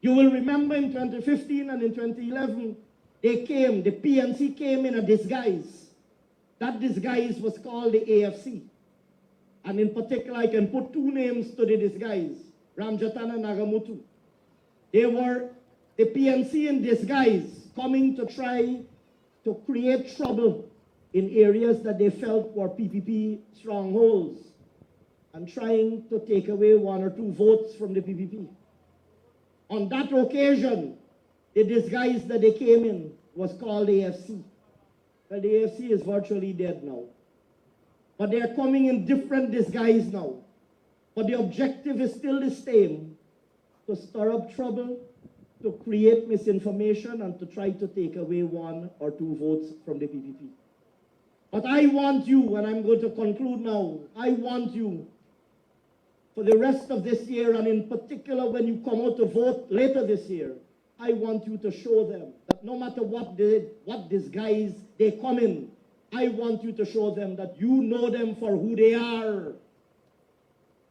You will remember in 2015 and in 2011, the PNC came in a disguise. That disguise was called the AFC. And in particular, I can put two names to the disguise, Ramjatan and Nagamutu. They were the PNC in disguise, coming to try to create trouble in areas that they felt were PPP strongholds, and trying to take away 1 or 2 votes from the PPP. On that occasion, the disguise that they came in was called AFC. Well, the AFC is virtually dead now. But they are coming in different disguise now. But the objective is still the same, to stir up trouble, to create misinformation, and to try to take away 1 or 2 votes from the PPP. But I want you, and I'm going to conclude now, I want you, for the rest of this year, and in particular when you come out to vote later this year, I want you to show them that no matter what disguise they come in, I want you to show them that you know them for who they are.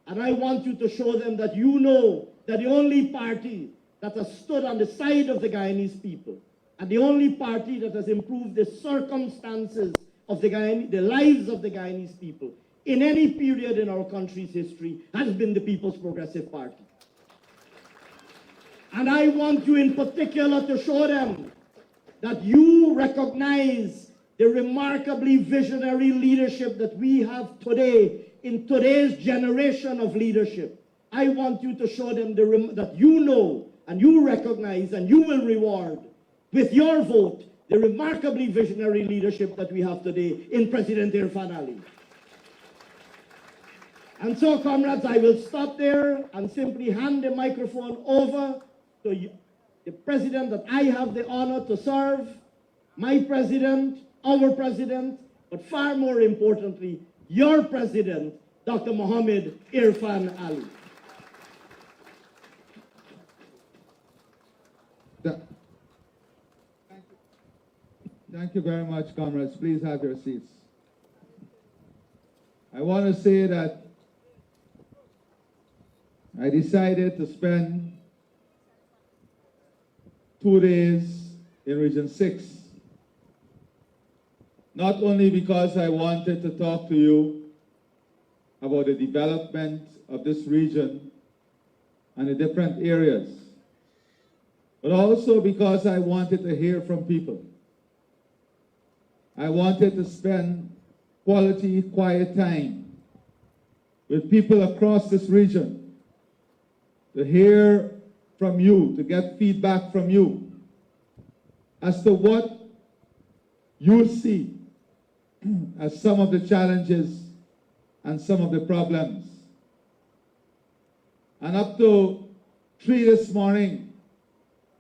And I want you to show them that you know that the only party that has stood on the side of the Guyanese people, and the only party that has improved the circumstances of the lives of the Guyanese people in any period in our country's history has been the People's Progressive Party. And I want you in particular to show them that you recognize the remarkably visionary leadership that we have today in today's generation of leadership. I want you to show them that you know and you recognize and you will reward with your vote the remarkably visionary leadership that we have today in President Irfaan Ali. And so, comrades, I will stop there and simply hand the microphone over to the president that I have the honor to serve, my president, our president, but far more importantly, your president, Dr. Mohammed Irfaan Ali. Thank you very much, comrades. Please have your seats. I want to say that I decided to spend 2 days in Region 6. Not only because I wanted to talk to you about the development of this region and the different areas, but also because I wanted to hear from people. I wanted to spend quality, quiet time with people across this region to hear from you, to get feedback from you as to what you see as some of the challenges and some of the problems. And up to 3 this morning,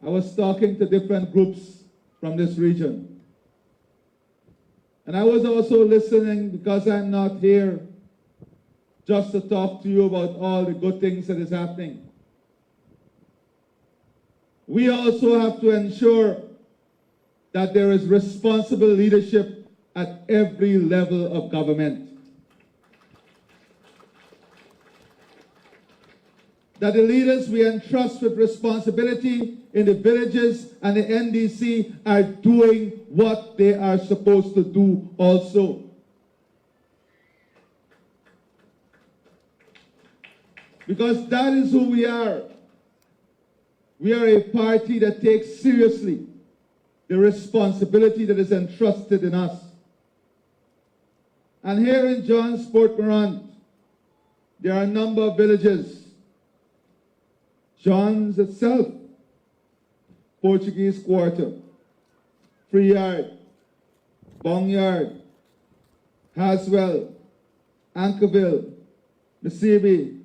I was talking to different groups from this region. And I was also listening because I'm not here just to talk to you about all the good things that is happening. We also have to ensure that there is responsible leadership at every level of government. That the leaders we entrust with responsibility in the villages and the NDC are doing what they are supposed to do also. Because that is who we are. We are a party that takes seriously the responsibility that is entrusted in us. And here in John's Port Mourant, there are a number of villages. John's itself, Portuguese Quarter, Free Yard, Bongyard, Haswell, Ankerville, Mississippi,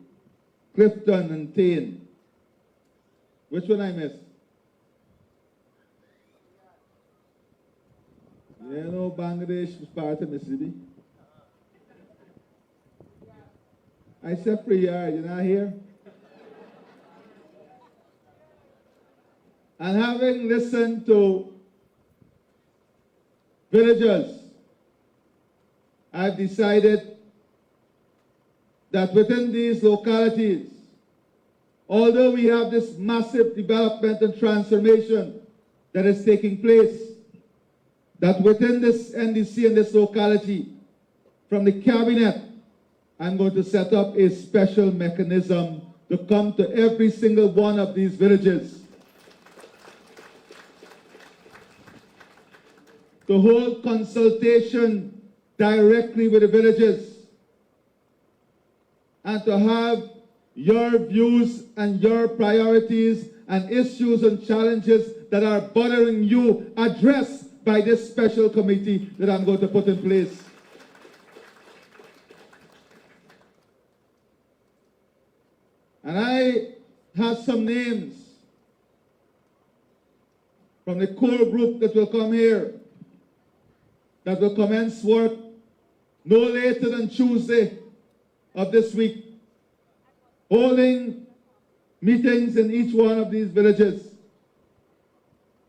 Clifton, and Tain. Which one I missed? You know, Bangladesh is part of Mississippi. I said Free Yard, you're not here? And having listened to villagers, I've decided that within these localities, although we have this massive development and transformation that is taking place, that within this NDC and this locality, from the cabinet, I'm going to set up a special mechanism to come to every single one of these villages, to hold consultation directly with the villages, and to have your views and your priorities and issues and challenges that are bothering you addressed by this special committee that I'm going to put in place. And I have some names from the core group that will come here, that will commence work no later than Tuesday of this week, holding meetings in each one of these villages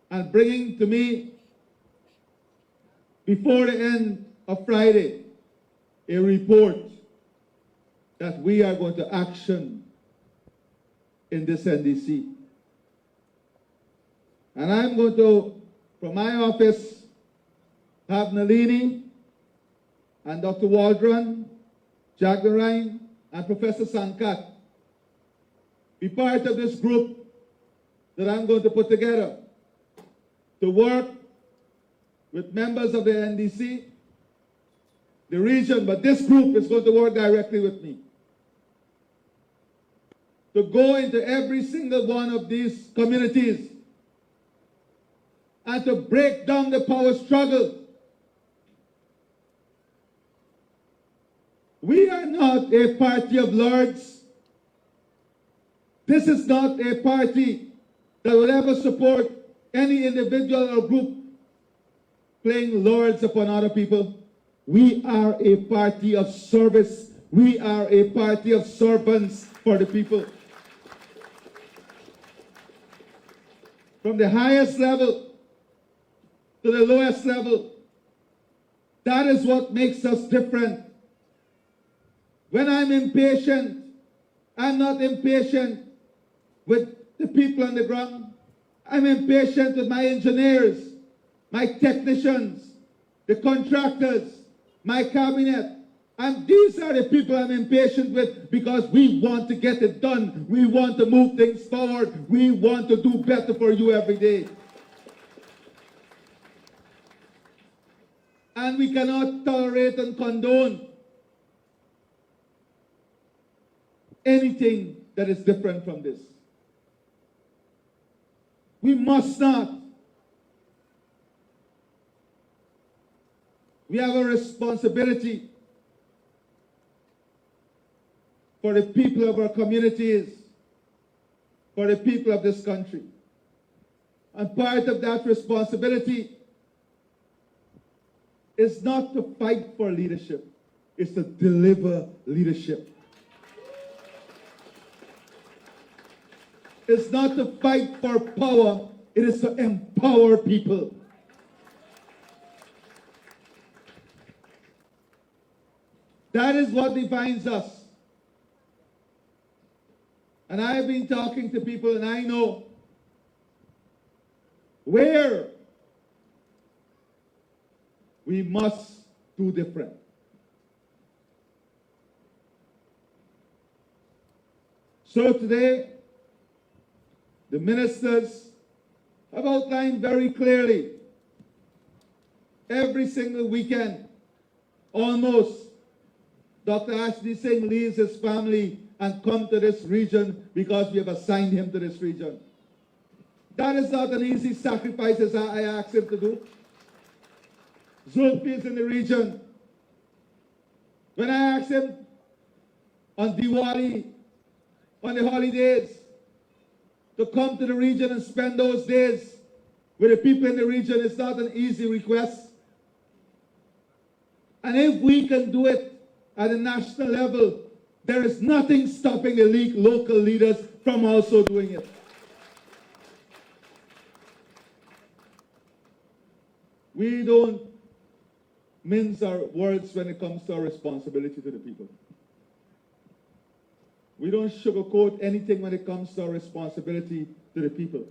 and bringing to me before the end of Friday a report that we are going to action in this NDC. And I'm going to, from my office, have Nalini and Dr. Waldron, Jagdarine, and Professor Sankat be part of this group that I'm going to put together to work with members of the NDC, the region, but this group is going to work directly with me to go into every single one of these communities and to break down the power struggle. We are not a party of lords. This is not a party that will ever support any individual or group playing lords upon other people. We are a party of service. We are a party of servants for the people. From the highest level to the lowest level, that is what makes us different. When I'm impatient, I'm not impatient with the people on the ground. I'm impatient with my engineers, my technicians, the contractors, my cabinet. And these are the people I'm impatient with because we want to get it done. We want to move things forward. We want to do better for you every day. And we cannot tolerate and condone anything that is different from this. We must not. We have a responsibility for the people of our communities, for the people of this country. And part of that responsibility is not to fight for leadership, it's to deliver leadership. It's not to fight for power, it is to empower people. That is what defines us. And I've been talking to people and I know where we must do different. So today, the ministers have outlined very clearly every single weekend, almost, Dr. Ashley Singh leaves his family and come to this region because we have assigned him to this region. That is not an easy sacrifice as I asked him to do. Zulfi is in the region. When I asked him on Diwali, on the holidays, to come to the region and spend those days with the people in the region, it's not an easy request. And if we can do it at a national level, there is nothing stopping the local leaders from also doing it. We don't mince our words when it comes to our responsibility to the people. We don't sugarcoat anything when it comes to our responsibility to the people.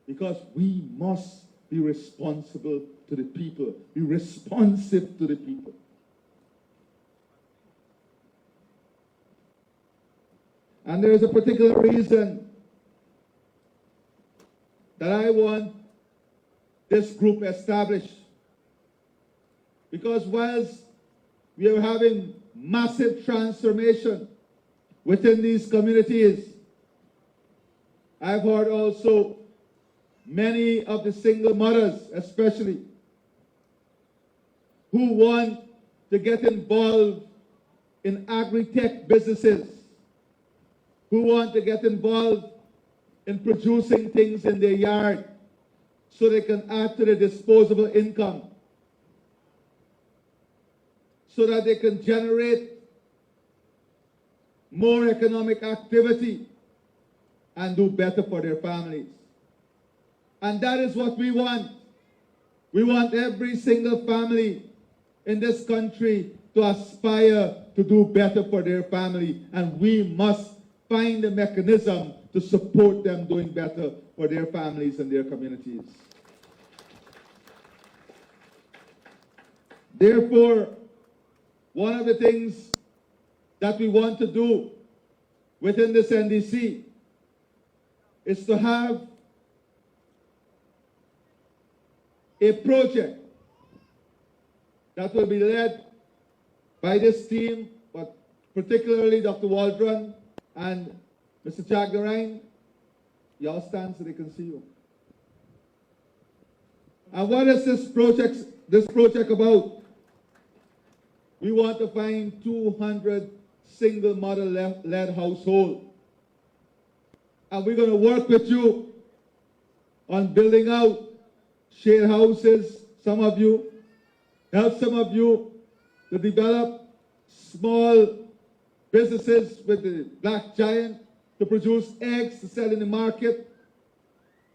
Because we must be responsible to the people, be responsive to the people. And there is a particular reason that I want this group established. Because whilst we are having massive transformation within these communities, I've heard also many of the single mothers, especially, who want to get involved in agri-tech businesses, who want to get involved in producing things in their yard so they can add to their disposable income, so that they can generate more economic activity and do better for their families. And that is what we want. We want every single family in this country to aspire to do better for their family. And we must find a mechanism to support them doing better for their families and their communities. Therefore, one of the things that we want to do within this NDC is to have a project that will be led by this team, but particularly Dr. Waldron and Mr. Jagdarain. Y'all stand so they can see you. And what is this project about? We want to find 200 single mother-led households. And we're going to work with you on building out shared houses, some of you, help some of you to develop small businesses with the Black Giant to produce eggs to sell in the market.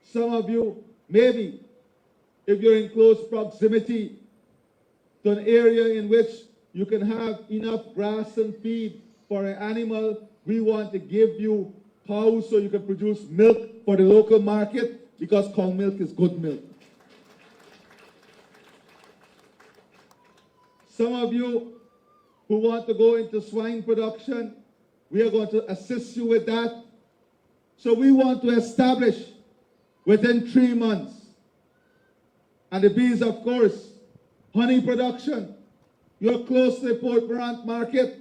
Some of you, maybe, if you're in close proximity to an area in which you can have enough grass and feed for an animal We want to give you cows so you can produce milk for the local market, because cow milk is good milk. Some of you who want to go into swine production, we are going to assist you with that. So we want to establish within 3 months, and the bees, of course, honey production. You're close to the Port Mourant market.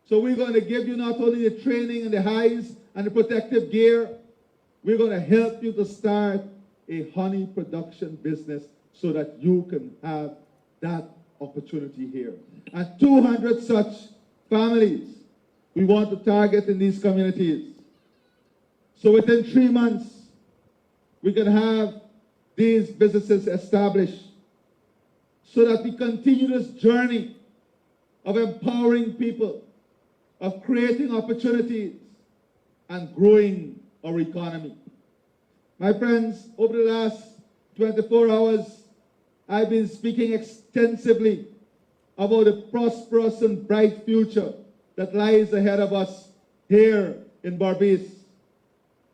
So we're going to give you not only the training and the highs and the protective gear, we're going to help you to start a honey production business so that you can have that opportunity here. And 200 such families we want to target in these communities. So within 3 months, we can have these businesses established so that we continue this journey of empowering people, of creating opportunities, and growing our economy. My friends, over the last 24 hours, I've been speaking extensively about the prosperous and bright future that lies ahead of us here in Berbice.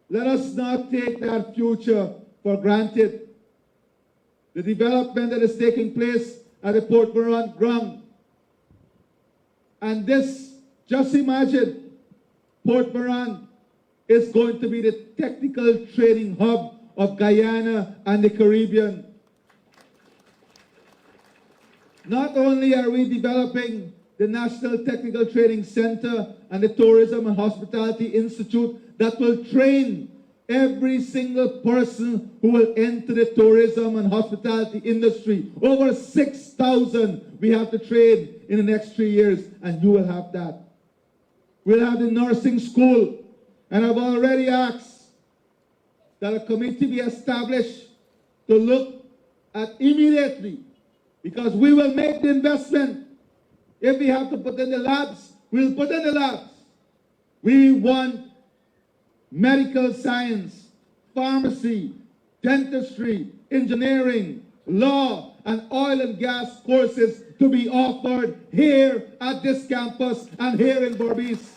Let us not take that future for granted. The development that is taking place at the Port Mourant ground. And this, just imagine, Port Mourant is going to be the technical training hub of Guyana and the Caribbean. Not only are we developing the National Technical Training Center and the Tourism and Hospitality Institute that will train every single person who will enter the tourism and hospitality industry. Over 6,000 we have to train in the next 3 years, and you will have that. We'll have the nursing school, and I've already asked that a committee be established to look at immediately, because we will make the investment. If we have to put in the labs, we'll put in the labs. We want medical science, pharmacy, dentistry, engineering, law, and oil and gas courses to be offered here at this campus and here in Berbice.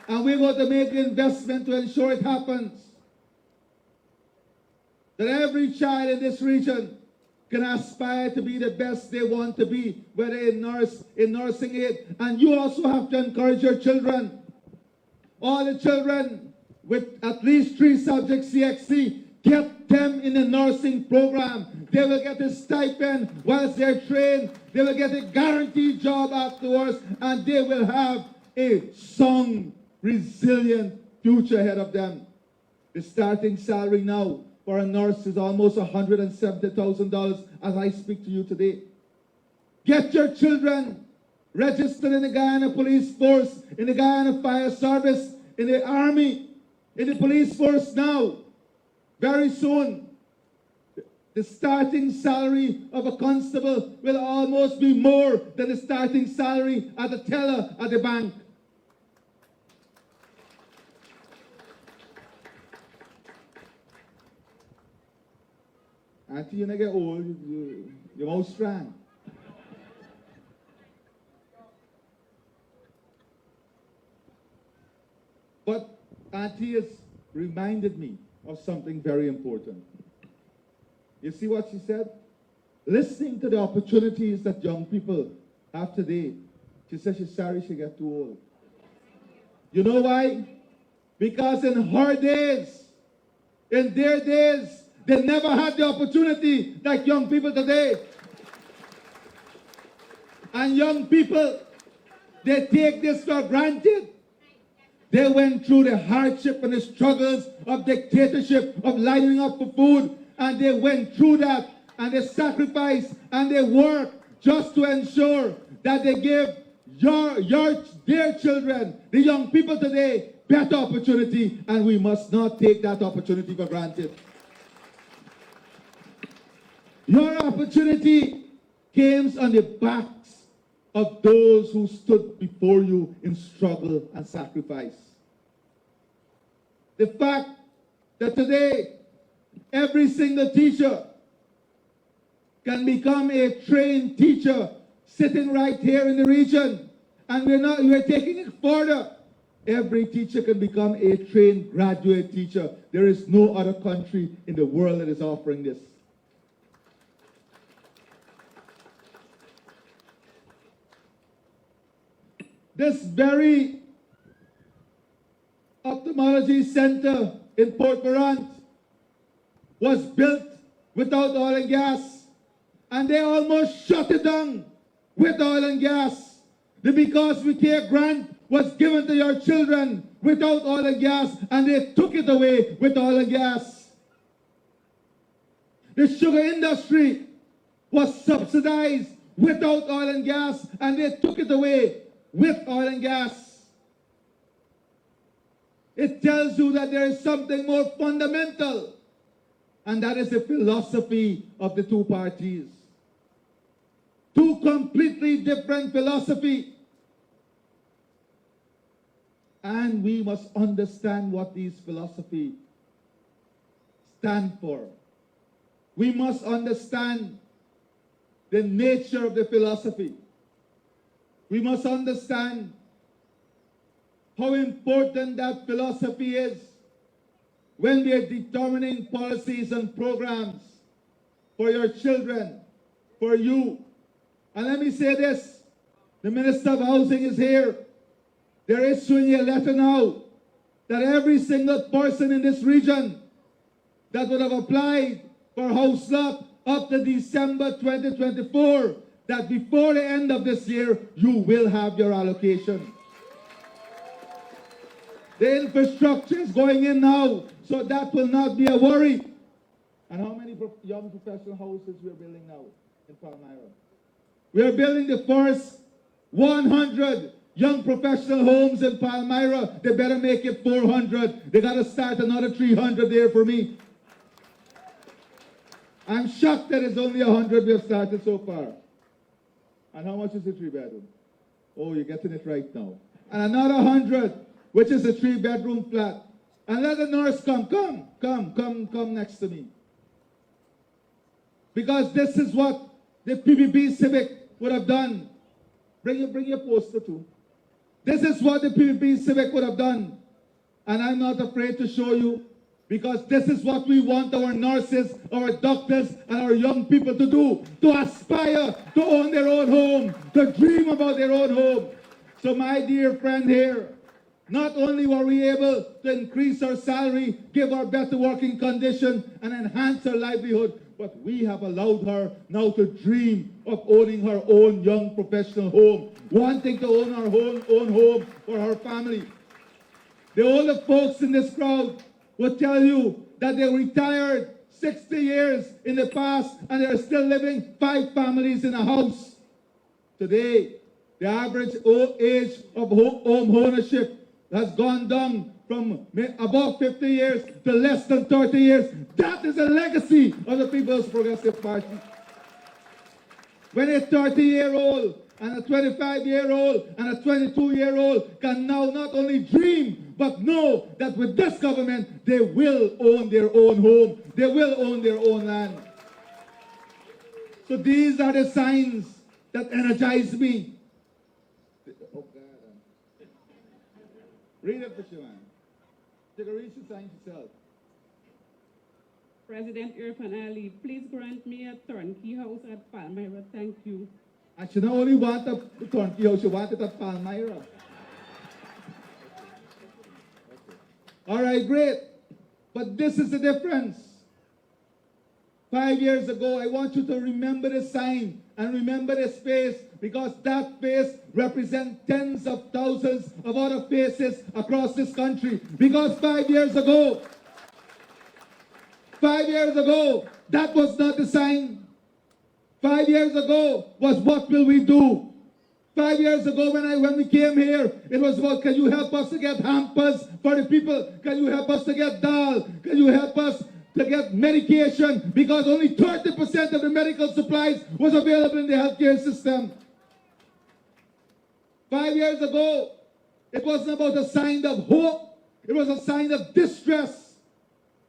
And we're going to make the investment to ensure it happens. That every child in this region can aspire to be the best they want to be, whether in nursing aid. And you also have to encourage your children. All the children with at least 3 subjects CXC, get them in the nursing program. They will get a stipend whilst they're trained. They will get a guaranteed job afterwards, and they will have a strong, resilient future ahead of them. The starting salary now for a nurse is almost $170,000 as I speak to you today. Get your children registered in the Guyana Police Force, in the Guyana Fire Service, in the Army, in the police force now. Very soon, the starting salary of a constable will almost be more than the starting salary at a teller at the bank. Until you get old, you're more strong. But Auntie has reminded me of something very important. You see what she said? Listening to the opportunities that young people have today, she said she's sorry she got too old. You know why? Because in her days, in their days, they never had the opportunity like young people today. And young people, they take this for granted. They went through the hardship and the struggles of dictatorship, of lining up for food, and they went through that, and they sacrificed, and they worked just to ensure that they give their children, the young people today, better opportunity, and we must not take that opportunity for granted. Your opportunity came on the backs of those who stood before you in struggle and sacrifice. The fact that today, every single teacher can become a trained teacher sitting right here in the region. And we're taking it further. Every teacher can become a trained graduate teacher. There is no other country in the world that is offering this. This very ophthalmology center in Port Mourant was built without oil and gas, and they almost shut it down with oil and gas. The Because We Care grant was given to your children without oil and gas, and they took it away with oil and gas. The sugar industry was subsidized without oil and gas, and they took it away with oil and gas. It tells you that there is something more fundamental, and that is the philosophy of the two parties. Two completely different philosophies. And we must understand what these philosophies stand for. We must understand the nature of the philosophy. We must understand how important that philosophy is when we are determining policies and programs for your children, for you. And let me say this, the Minister of Housing is here. They're issuing a letter now that every single person in this region that would have applied for house lot up to December 2024, that before the end of this year, you will have your allocation. The infrastructure is going in now, so that will not be a worry. And how many young professional houses we are building now in Palmyra? We are building the first 100 young professional homes in Palmyra. They better make it 400. They got to start another 300 there for me. I'm shocked that it's only 100 we have started so far. And how much is a 3-bedroom? Oh, you're getting it right now. And another 100, which is a 3-bedroom flat. And let the nurse come next to me. Because this is what the PPP Civic would have done. Bring your poster too. This is what the PPP Civic would have done. And I'm not afraid to show you, because this is what we want our nurses, our doctors, and our young people to do, to aspire to own their own home, to dream about their own home. So my dear friend here, not only were we able to increase our salary, give her better working condition, and enhance her livelihood, but we have allowed her now to dream of owning her own young professional home, wanting to own her own home for her family. The older folks in this crowd will tell you that they retired 60 years in the past and they're still living 5 families in a house. Today, the average age of home ownership has gone down from above 50 years to less than 30 years. That is a legacy of the People's Progressive Party. When a 30-year-old and a 25-year-old and a 22-year-old can now not only dream, but know that with this government, they will own their own home. They will own their own land. So these are the signs that energize me. Oh, God. Read it, Fisherman. Take a read the signs yourself. President Irfaan Ali, please grant me a turnkey house at Palmyra. Thank you. And she not only want a turnkey house, she wanted at Palmyra. All right, great. But this is the difference. 5 years ago, I want you to remember the sign and remember the space, because that face represents tens of thousands of other faces across this country. Because 5 years ago, that was not the sign. 5 years ago was what will we do? 5 years ago when we came here, it was about, can you help us to get hampers for the people? Can you help us to get dal? Can you help us to get medication? Because only 30% of the medical supplies was available in the healthcare system. 5 years ago, it wasn't about a sign of hope. It was a sign of distress.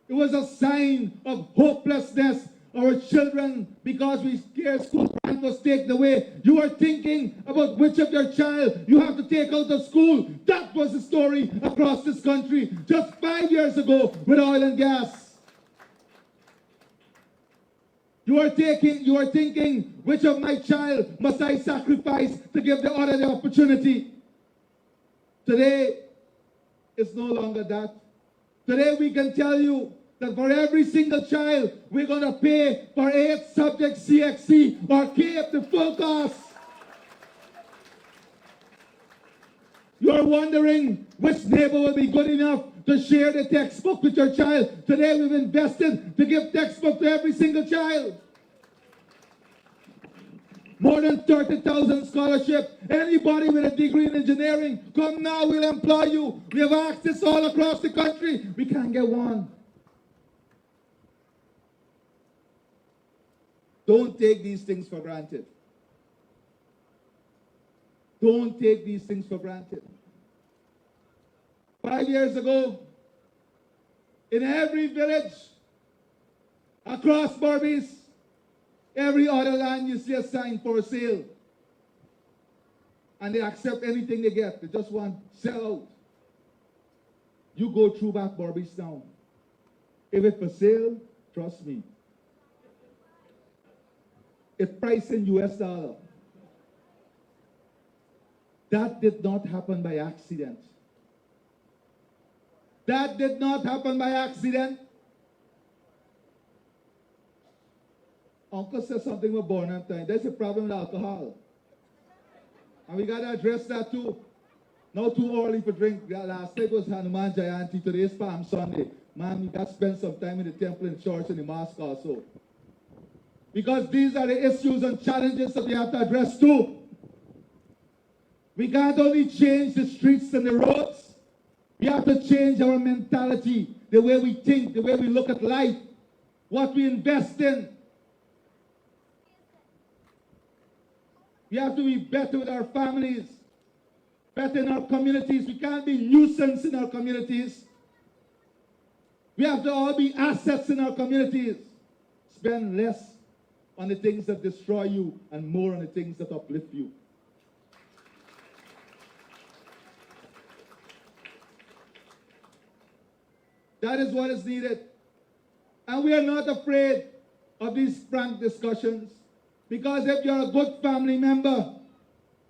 It was a sign of hopelessness, our children because we scared school grant was taken away. You are thinking about which of your child you have to take out of school. That was the story across this country just 5 years ago with oil and gas. You are thinking, which of my child must I sacrifice to give the other the opportunity? Today, it's no longer that. Today we can tell you that for every single child, we're going to pay for 8 subjects CXC or KF the full cost. You're wondering which neighbor will be good enough to share the textbook with your child. Today we've invested to give textbook to every single child. More than 30,000 scholarship. Anybody with a degree in engineering, come now, we'll employ you. We have access all across the country. We can't get one. Don't take these things for granted. Don't take these things for granted. 5 years ago, in every village across Berbice, every other land you see a sign for sale. And they accept anything they get. They just want sell out. You go through back Berbice now. If it's for sale, trust me. It's priced in US dollar. That did not happen by accident. That did not happen by accident. Uncle said something about Bonham time. There's a problem with alcohol. And we got to address that too. Not too early for drink. Last night was Hanuman Jayanti. Today is Palm Sunday. Man, you got to spend some time in the temple and church and the mosque also. Because these are the issues and challenges that we have to address too. We can't only change the streets and the roads. We have to change our mentality, the way we think, the way we look at life, what we invest in. We have to be better with our families, better in our communities. We can't be nuisance in our communities. We have to all be assets in our communities. Spend less on the things that destroy you and more on the things that uplift you. That is what is needed. And we are not afraid of these frank discussions. Because if you're a good family member,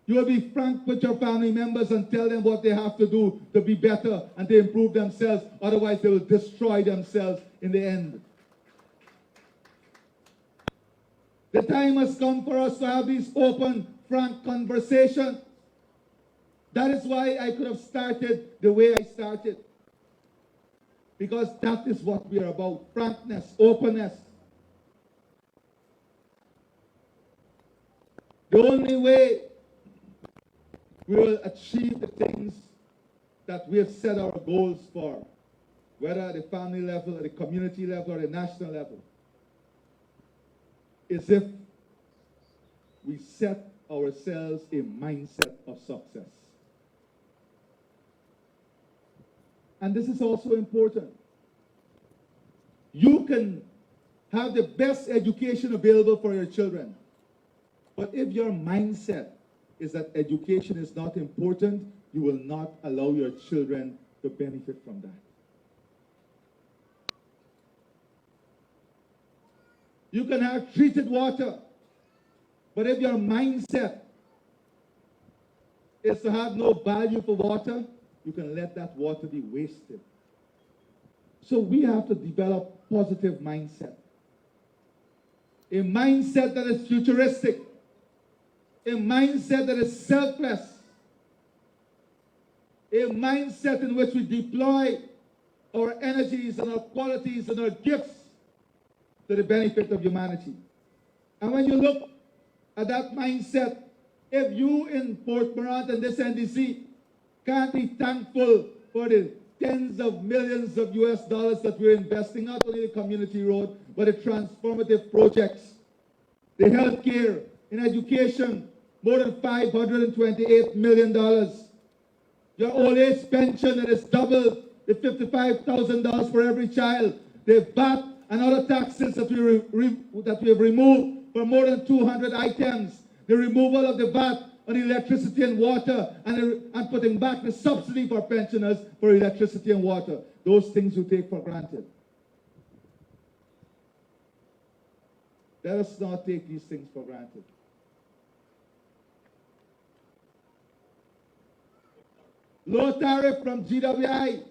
you will be frank with your family members and tell them what they have to do to be better and to improve themselves. Otherwise, they will destroy themselves in the end. The time has come for us to have these open, frank conversations. That is why I could have started the way I started. Because that is what we are about, frankness, openness. The only way we will achieve the things that we have set our goals for, whether at the family level, at the community level, or the national level, is if we set ourselves a mindset of success. And this is also important. You can have the best education available for your children. But if your mindset is that education is not important, you will not allow your children to benefit from that. You can have treated water, but if your mindset is to have no value for water, you can let that water be wasted. So we have to develop positive mindset. A mindset that is futuristic. A mindset that is selfless. A mindset in which we deploy our energies and our qualities and our gifts to the benefit of humanity. And when you look at that mindset, if you in Port Mourant and this NDC can't be thankful for the tens of millions of US dollars that we're investing, not only the community road, but the transformative projects, the healthcare, in education, more than $528 million. Your old age pension that is double the $55,000 for every child. The VAT and other taxes that we have removed for more than 200 items. The removal of the VAT on electricity and water, and putting back the subsidy for pensioners for electricity and water. Those things you take for granted. Let us not take these things for granted. Low tariff from GWI.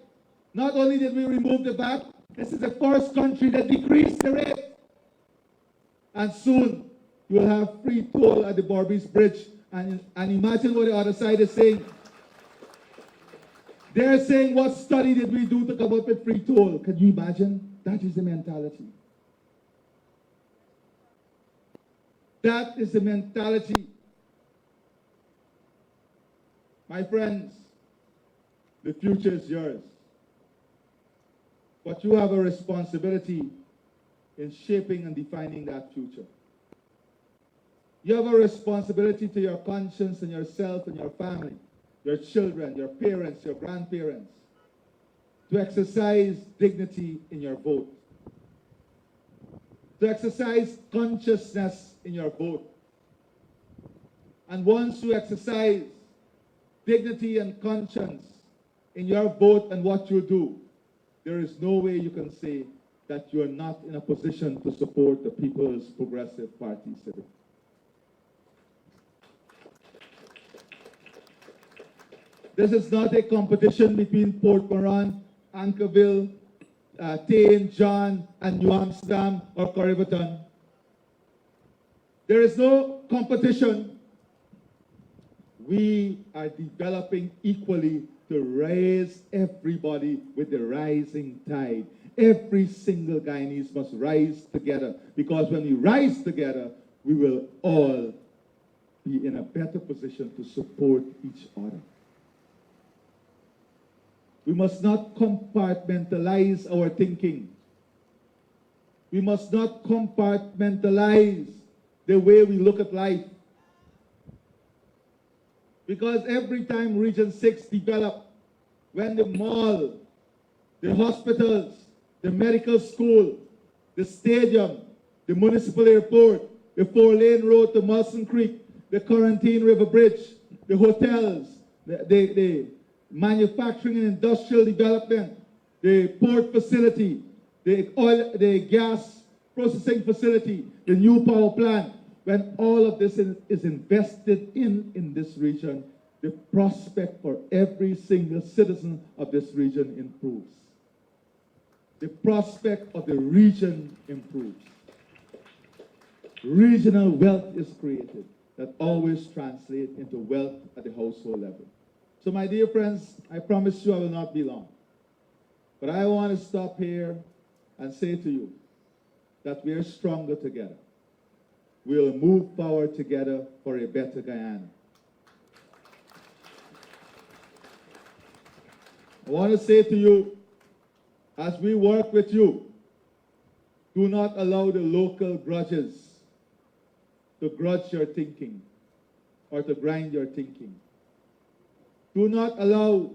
Not only did we remove the VAT, this is the first country that decreased the rate. And soon, you will have free toll at the Berbice Bridge. And imagine what the other side is saying. They're saying, what study did we do to come up with free toll? Can you imagine? That is the mentality. That is the mentality. My friends, the future is yours. But you have a responsibility in shaping and defining that future. You have a responsibility to your conscience and yourself and your family, your children, your parents, your grandparents, to exercise dignity in your vote, to exercise consciousness in your vote. And once you exercise dignity and conscience in your vote and what you do, there is no way you can say that you are not in a position to support the People's Progressive Party Civic. This is not a competition between Port Mourant, Ankerville, Tain, John, and New Amsterdam or Corriverton. There is no competition. We are developing equally to raise everybody with the rising tide. Every single Guyanese must rise together, because when we rise together, we will all be in a better position to support each other. We must not compartmentalize our thinking. We must not compartmentalize the way we look at life. Because every time Region 6 developed, when the mall, the hospitals, the medical school, the stadium, the municipal airport, the 4-lane road to Mulson Creek, the Quarantine River Bridge, the hotels, the manufacturing and industrial development, the port facility, the gas processing facility, the new power plant, when all of this is invested in this region, the prospect for every single citizen of this region improves. The prospect of the region improves. Regional wealth is created that always translates into wealth at the household level. So my dear friends, I promise you I will not be long. But I want to stop here and say to you that we are stronger together. We'll move forward together for a better Guyana. I want to say to you, as we work with you, do not allow the local grudges to grudge your thinking or to grind your thinking. Do not allow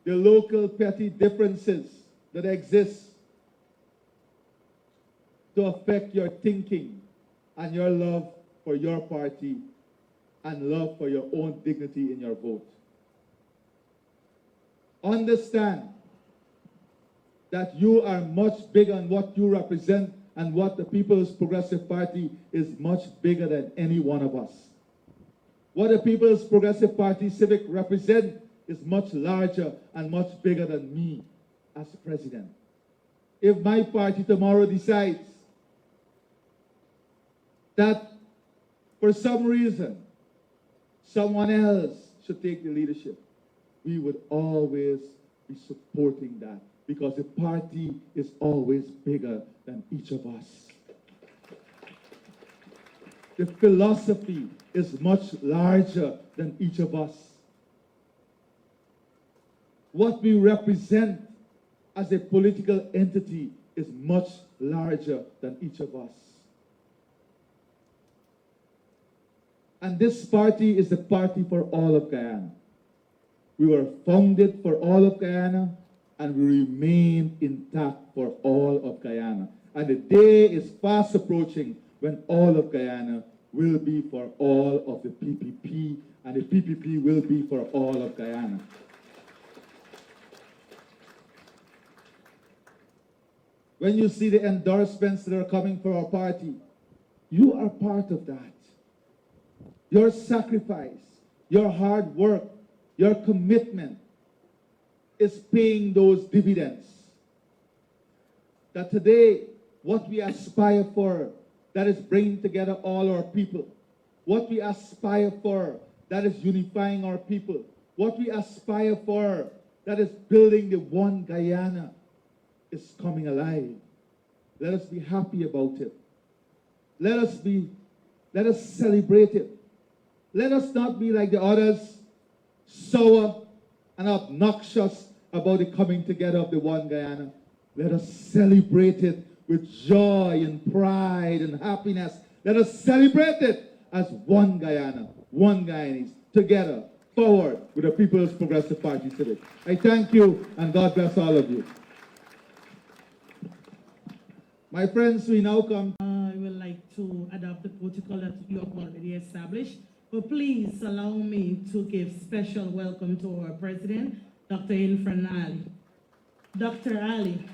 the local petty differences that exist to affect your thinking and your love for your party and love for your own dignity in your vote. Understand that you are much bigger than what you represent, and what the People's Progressive Party is much bigger than any one of us. What the People's Progressive Party Civic represent is much larger and much bigger than me as president. If my party tomorrow decides that for some reason someone else should take the leadership, we would always be supporting that, because the party is always bigger than each of us. The philosophy is much larger than each of us. What we represent as a political entity is much larger than each of us. And this party is the party for all of Guyana. We were founded for all of Guyana, and we remain intact for all of Guyana. And the day is fast approaching when all of Guyana will be for all of the PPP, and the PPP will be for all of Guyana. When you see the endorsements that are coming for our party, you are part of that. Your sacrifice, your hard work, your commitment is paying those dividends. That today, what we aspire for, that is bringing together all our people. What we aspire for, that is unifying our people. What we aspire for, that is building the one Guyana, is coming alive. Let us be happy about it. Let us celebrate it. Let us not be like the others, sour and obnoxious about the coming together of the one Guyana. Let us celebrate it with joy and pride and happiness. Let us celebrate it as one Guyana, one Guyanese, together, forward with the People's Progressive Party today. I thank you, and God bless all of you. My friends, we now come. I would like to adopt the protocol that you have already established, but please allow me to give special welcome to our president, Dr. Irfaan Ali. Dr. Ali,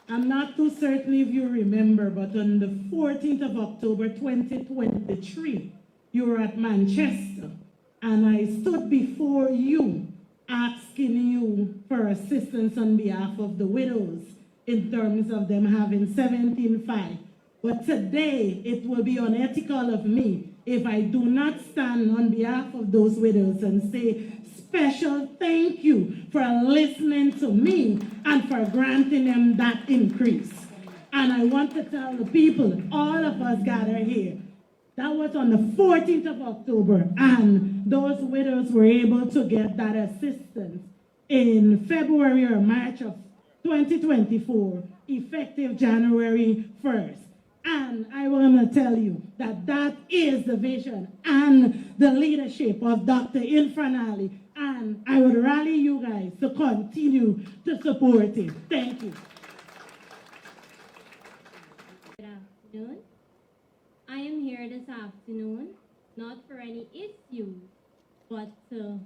I'm not too certain if you remember, but on the 14th of October 2023, you were at Manchester, and I stood before you asking you for assistance on behalf of the widows in terms of them having 17.5. But today, it will be unethical of me if I do not stand on behalf of those widows and say special thank you for listening to me and for granting them that increase. And I want to tell the people, all of us gathered here, that was on the 14th of October, and those widows were able to get that assistance in February or March of 2024, effective January 1st. And I want to tell you that that is the vision and the leadership of Dr. Irfaan Ali. And I would rally you guys to continue to support it. Thank you. Good afternoon. I am here this afternoon, not for any issues, but to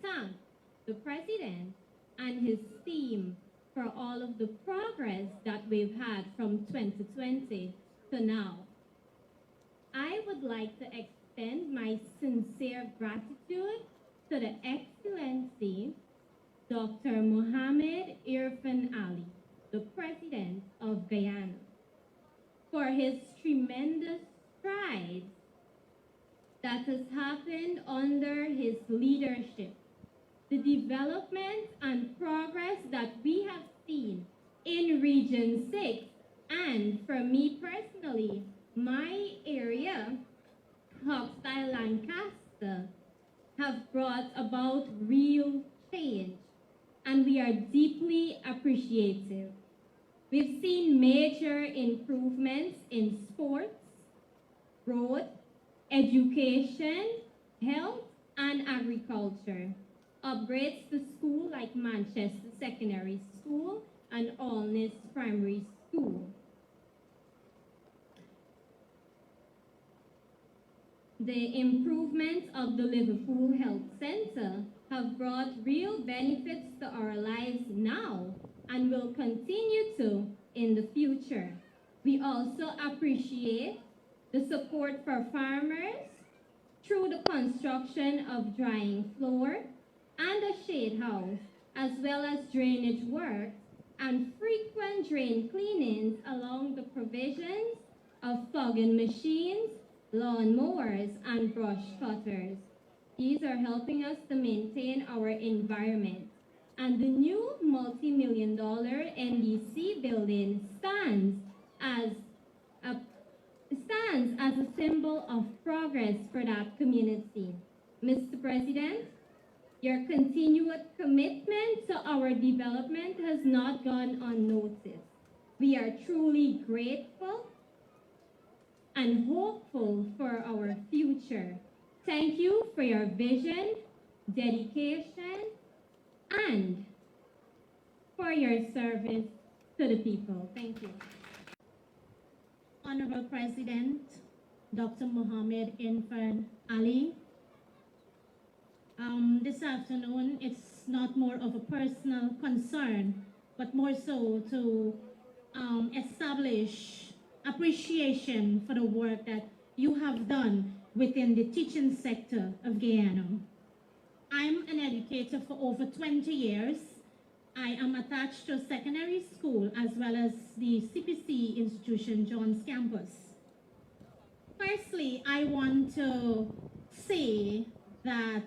thank the President and his team for all of the progress that we've had from 2020 to now. I would like to extend my sincere gratitude to the Excellency Dr. Irfaan Ali, the President of Guyana, for his tremendous strides that has happened under his leadership. The development and progress that we have seen in Region 6, and for me personally, my area, Hostile Lancaster, have brought about real change, and we are deeply appreciative. We've seen major improvements in sports, road, education, health, and agriculture. Upgrades to schools like Manchester Secondary School and Alness Primary School. The improvement of the Liverpool Health Center have brought real benefits to our lives now and will continue to in the future. We also appreciate the support for farmers through the construction of drying floor and a shade house, as well as drainage work and frequent drain cleanings along the provisions of fogging machines, lawn mowers, and brush cutters. These are helping us to maintain our environment. And the new multi-million-dollar NDC building stands as a symbol of progress for that community. Mr. President, your continued commitment to our development has not gone unnoticed. We are truly grateful and hopeful for our future. Thank you for your vision, dedication, and for your service to the people. Thank you. Honorable President, Dr. Irfaan Ali. This afternoon, it's not more of a personal concern, but more so to establish appreciation for the work that you have done within the teaching sector of Guyana. I'm an educator for over 20 years. I am attached to a secondary school as well as the CPC institution, John's campus. Firstly, I want to say that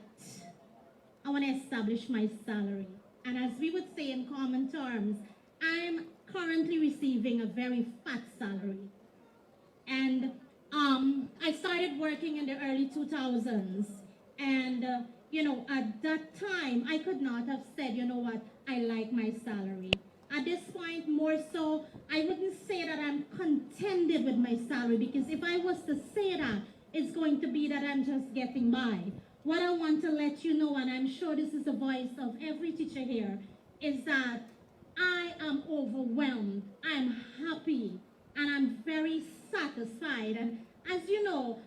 I want to establish my salary. And as we would say in common terms, I'm currently receiving a very fat salary. And I started working in the early 2000s. And, at that time, I could not have said, you know what, I like my salary. At this point, more so, I wouldn't say that I'm contented with my salary, because if I was to say that, it's going to be that I'm just getting by. What I want to let you know, and I'm sure this is the voice of every teacher here, is that I am overwhelmed, I'm happy, and I'm very satisfied. And as you know,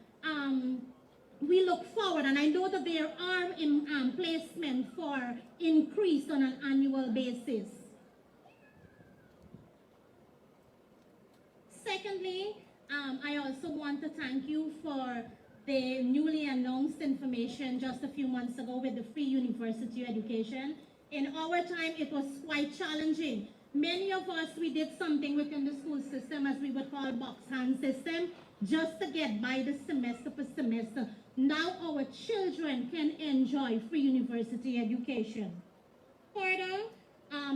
we look forward, and I know that there are placements for increase on an annual basis. Secondly, I also want to thank you for the newly announced information just a few months ago with the free university education. In our time, it was quite challenging. Many of us, we did something within the school system as we would call box hand system, just to get by the semester per semester. Now our children can enjoy free university education. Further,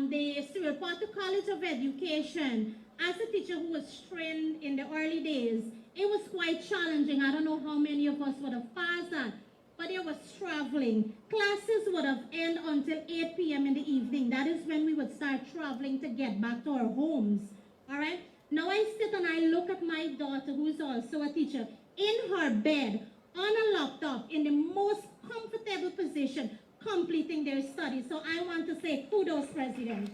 the Cyril Potter College of Education, as a teacher who was trained in the early days, it was quite challenging. I don't know how many of us would have passed that, but it was traveling. Classes would have ended until 8 p.m. in the evening. That is when we would start traveling to get back to our homes. All right? Now I sit and I look at my daughter, who is also a teacher, in her bed, on a laptop, in the most comfortable position, completing their studies. So I want to say kudos, President.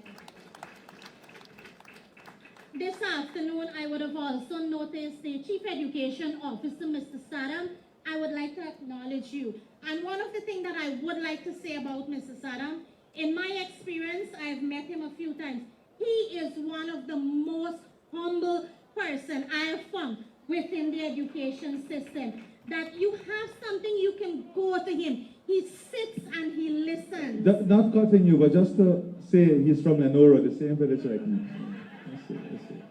This afternoon, I would have also noticed the Chief Education Officer, Mr. Saddam. I would like to acknowledge you. And one of the things that I would like to say about Mr. Saddam, in my experience, I've met him a few times. He is one of the most humble person I have found within the education system. That you have something, you can go to him. He sits and he listens. Not cutting you, but just to say he's from Lenora, the same village like me. That's it.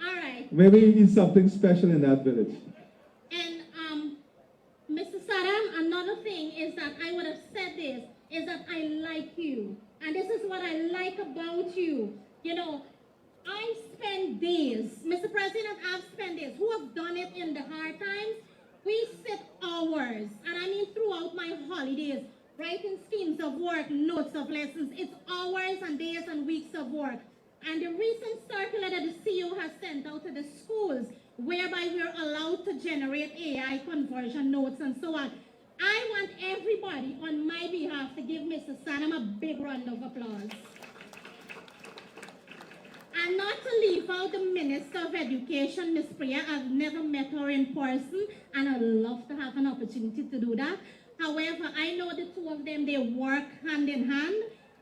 All right. Maybe he's something special in that village. And Mr. Saddam, another thing is that I would have said this, is that I like you. And this is what I like about you. You know, I spend days, Mr. President, I've spent days, who have done it in the hard times. We sit hours, and I mean throughout my holidays, writing schemes of work, notes of lessons. It's hours and days and weeks of work. And the recent circular that the CEO has sent out to the schools, whereby we're allowed to generate AI conversion notes and so on. I want everybody on my behalf to give Mr. Saddam a big round of applause. And not to leave out the Minister of Education, Ms. Priya. I've never met her in person, and I'd love to have an opportunity to do that. However, I know the two of them, they work hand in hand,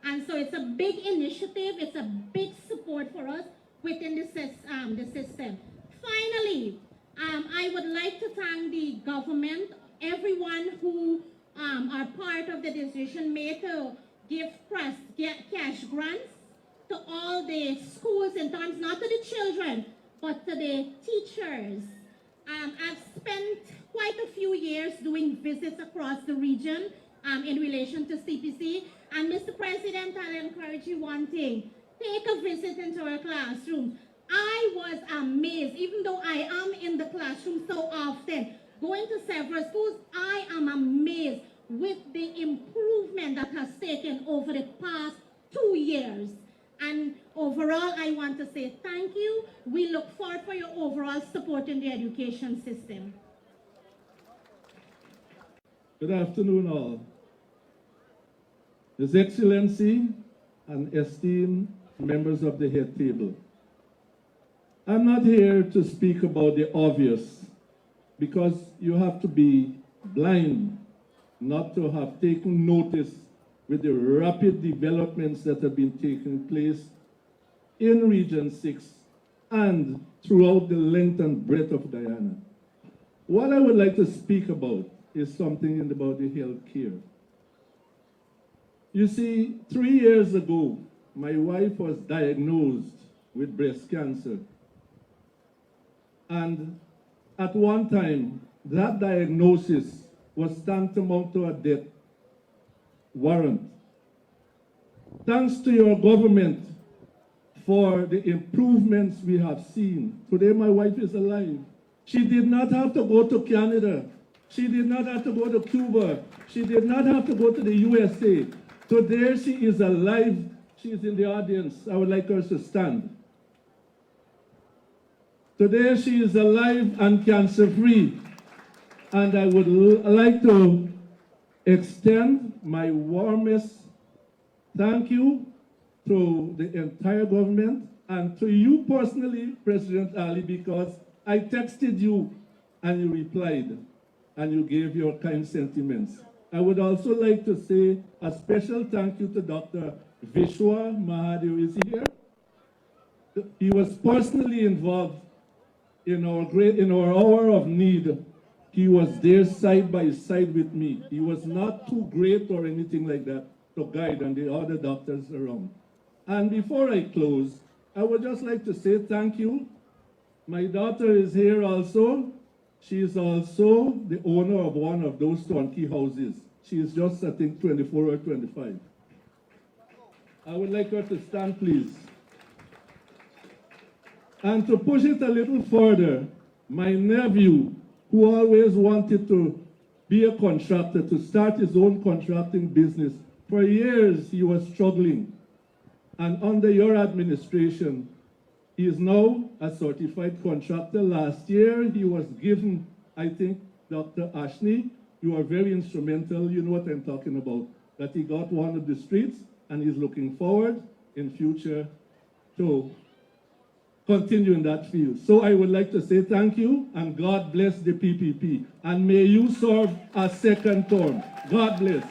and so it's a big initiative, it's a big support for us within the system. Finally, I would like to thank the government, everyone who are part of the decision made to give cash grants to all the schools in terms, not to the children, but to the teachers. I've spent quite a few years doing visits across the region in relation to CPC. And Mr. President, I'll encourage you one thing. Take a visit into our classrooms. I was amazed, even though I am in the classroom so often, going to several schools, I am amazed with the improvement that has taken over the past 2 years. And overall, I want to say thank you. We look forward for your overall support in the education system. Good afternoon, all. His Excellency and esteemed members of the head table. I'm not here to speak about the obvious, because you have to be blind not to have taken notice with the rapid developments that have been taking place in Region 6 and throughout the length and breadth of Guyana. What I would like to speak about is something about the health care. You see, 3 years ago, my wife was diagnosed with breast cancer. And at one time, that diagnosis was tantamount to a death warrant. Thanks to your government for the improvements we have seen. Today my wife is alive. She did not have to go to Canada. She did not have to go to Cuba. She did not have to go to the USA. Today she is alive. She is in the audience. I would like her to stand. Today she is alive and cancer-free. And I would like to extend my warmest thank you to the entire government and to you personally, President Ali, because I texted you and you replied and you gave your kind sentiments. I would also like to say a special thank you to Dr. Vishwa Mahadev is here. He was personally involved in our hour of need. He was there side by side with me. He was not too great or anything like that to guide and the other doctors around. And before I close, I would just like to say thank you. My daughter is here also. She is also the owner of one of those turnkey houses. She is just, I think, 24 or 25. I would like her to stand, please. And to push it a little further, my nephew, who always wanted to be a contractor, to start his own contracting business, for years he was struggling. And under your administration, he is now a certified contractor. Last year, he was given, I think, Dr. Ashney, you are very instrumental, you know what I'm talking about, that he got one of the streets, and he's looking forward in future to continue in that field. So I would like to say thank you, and God bless the PPP. And may you serve a second term. God bless.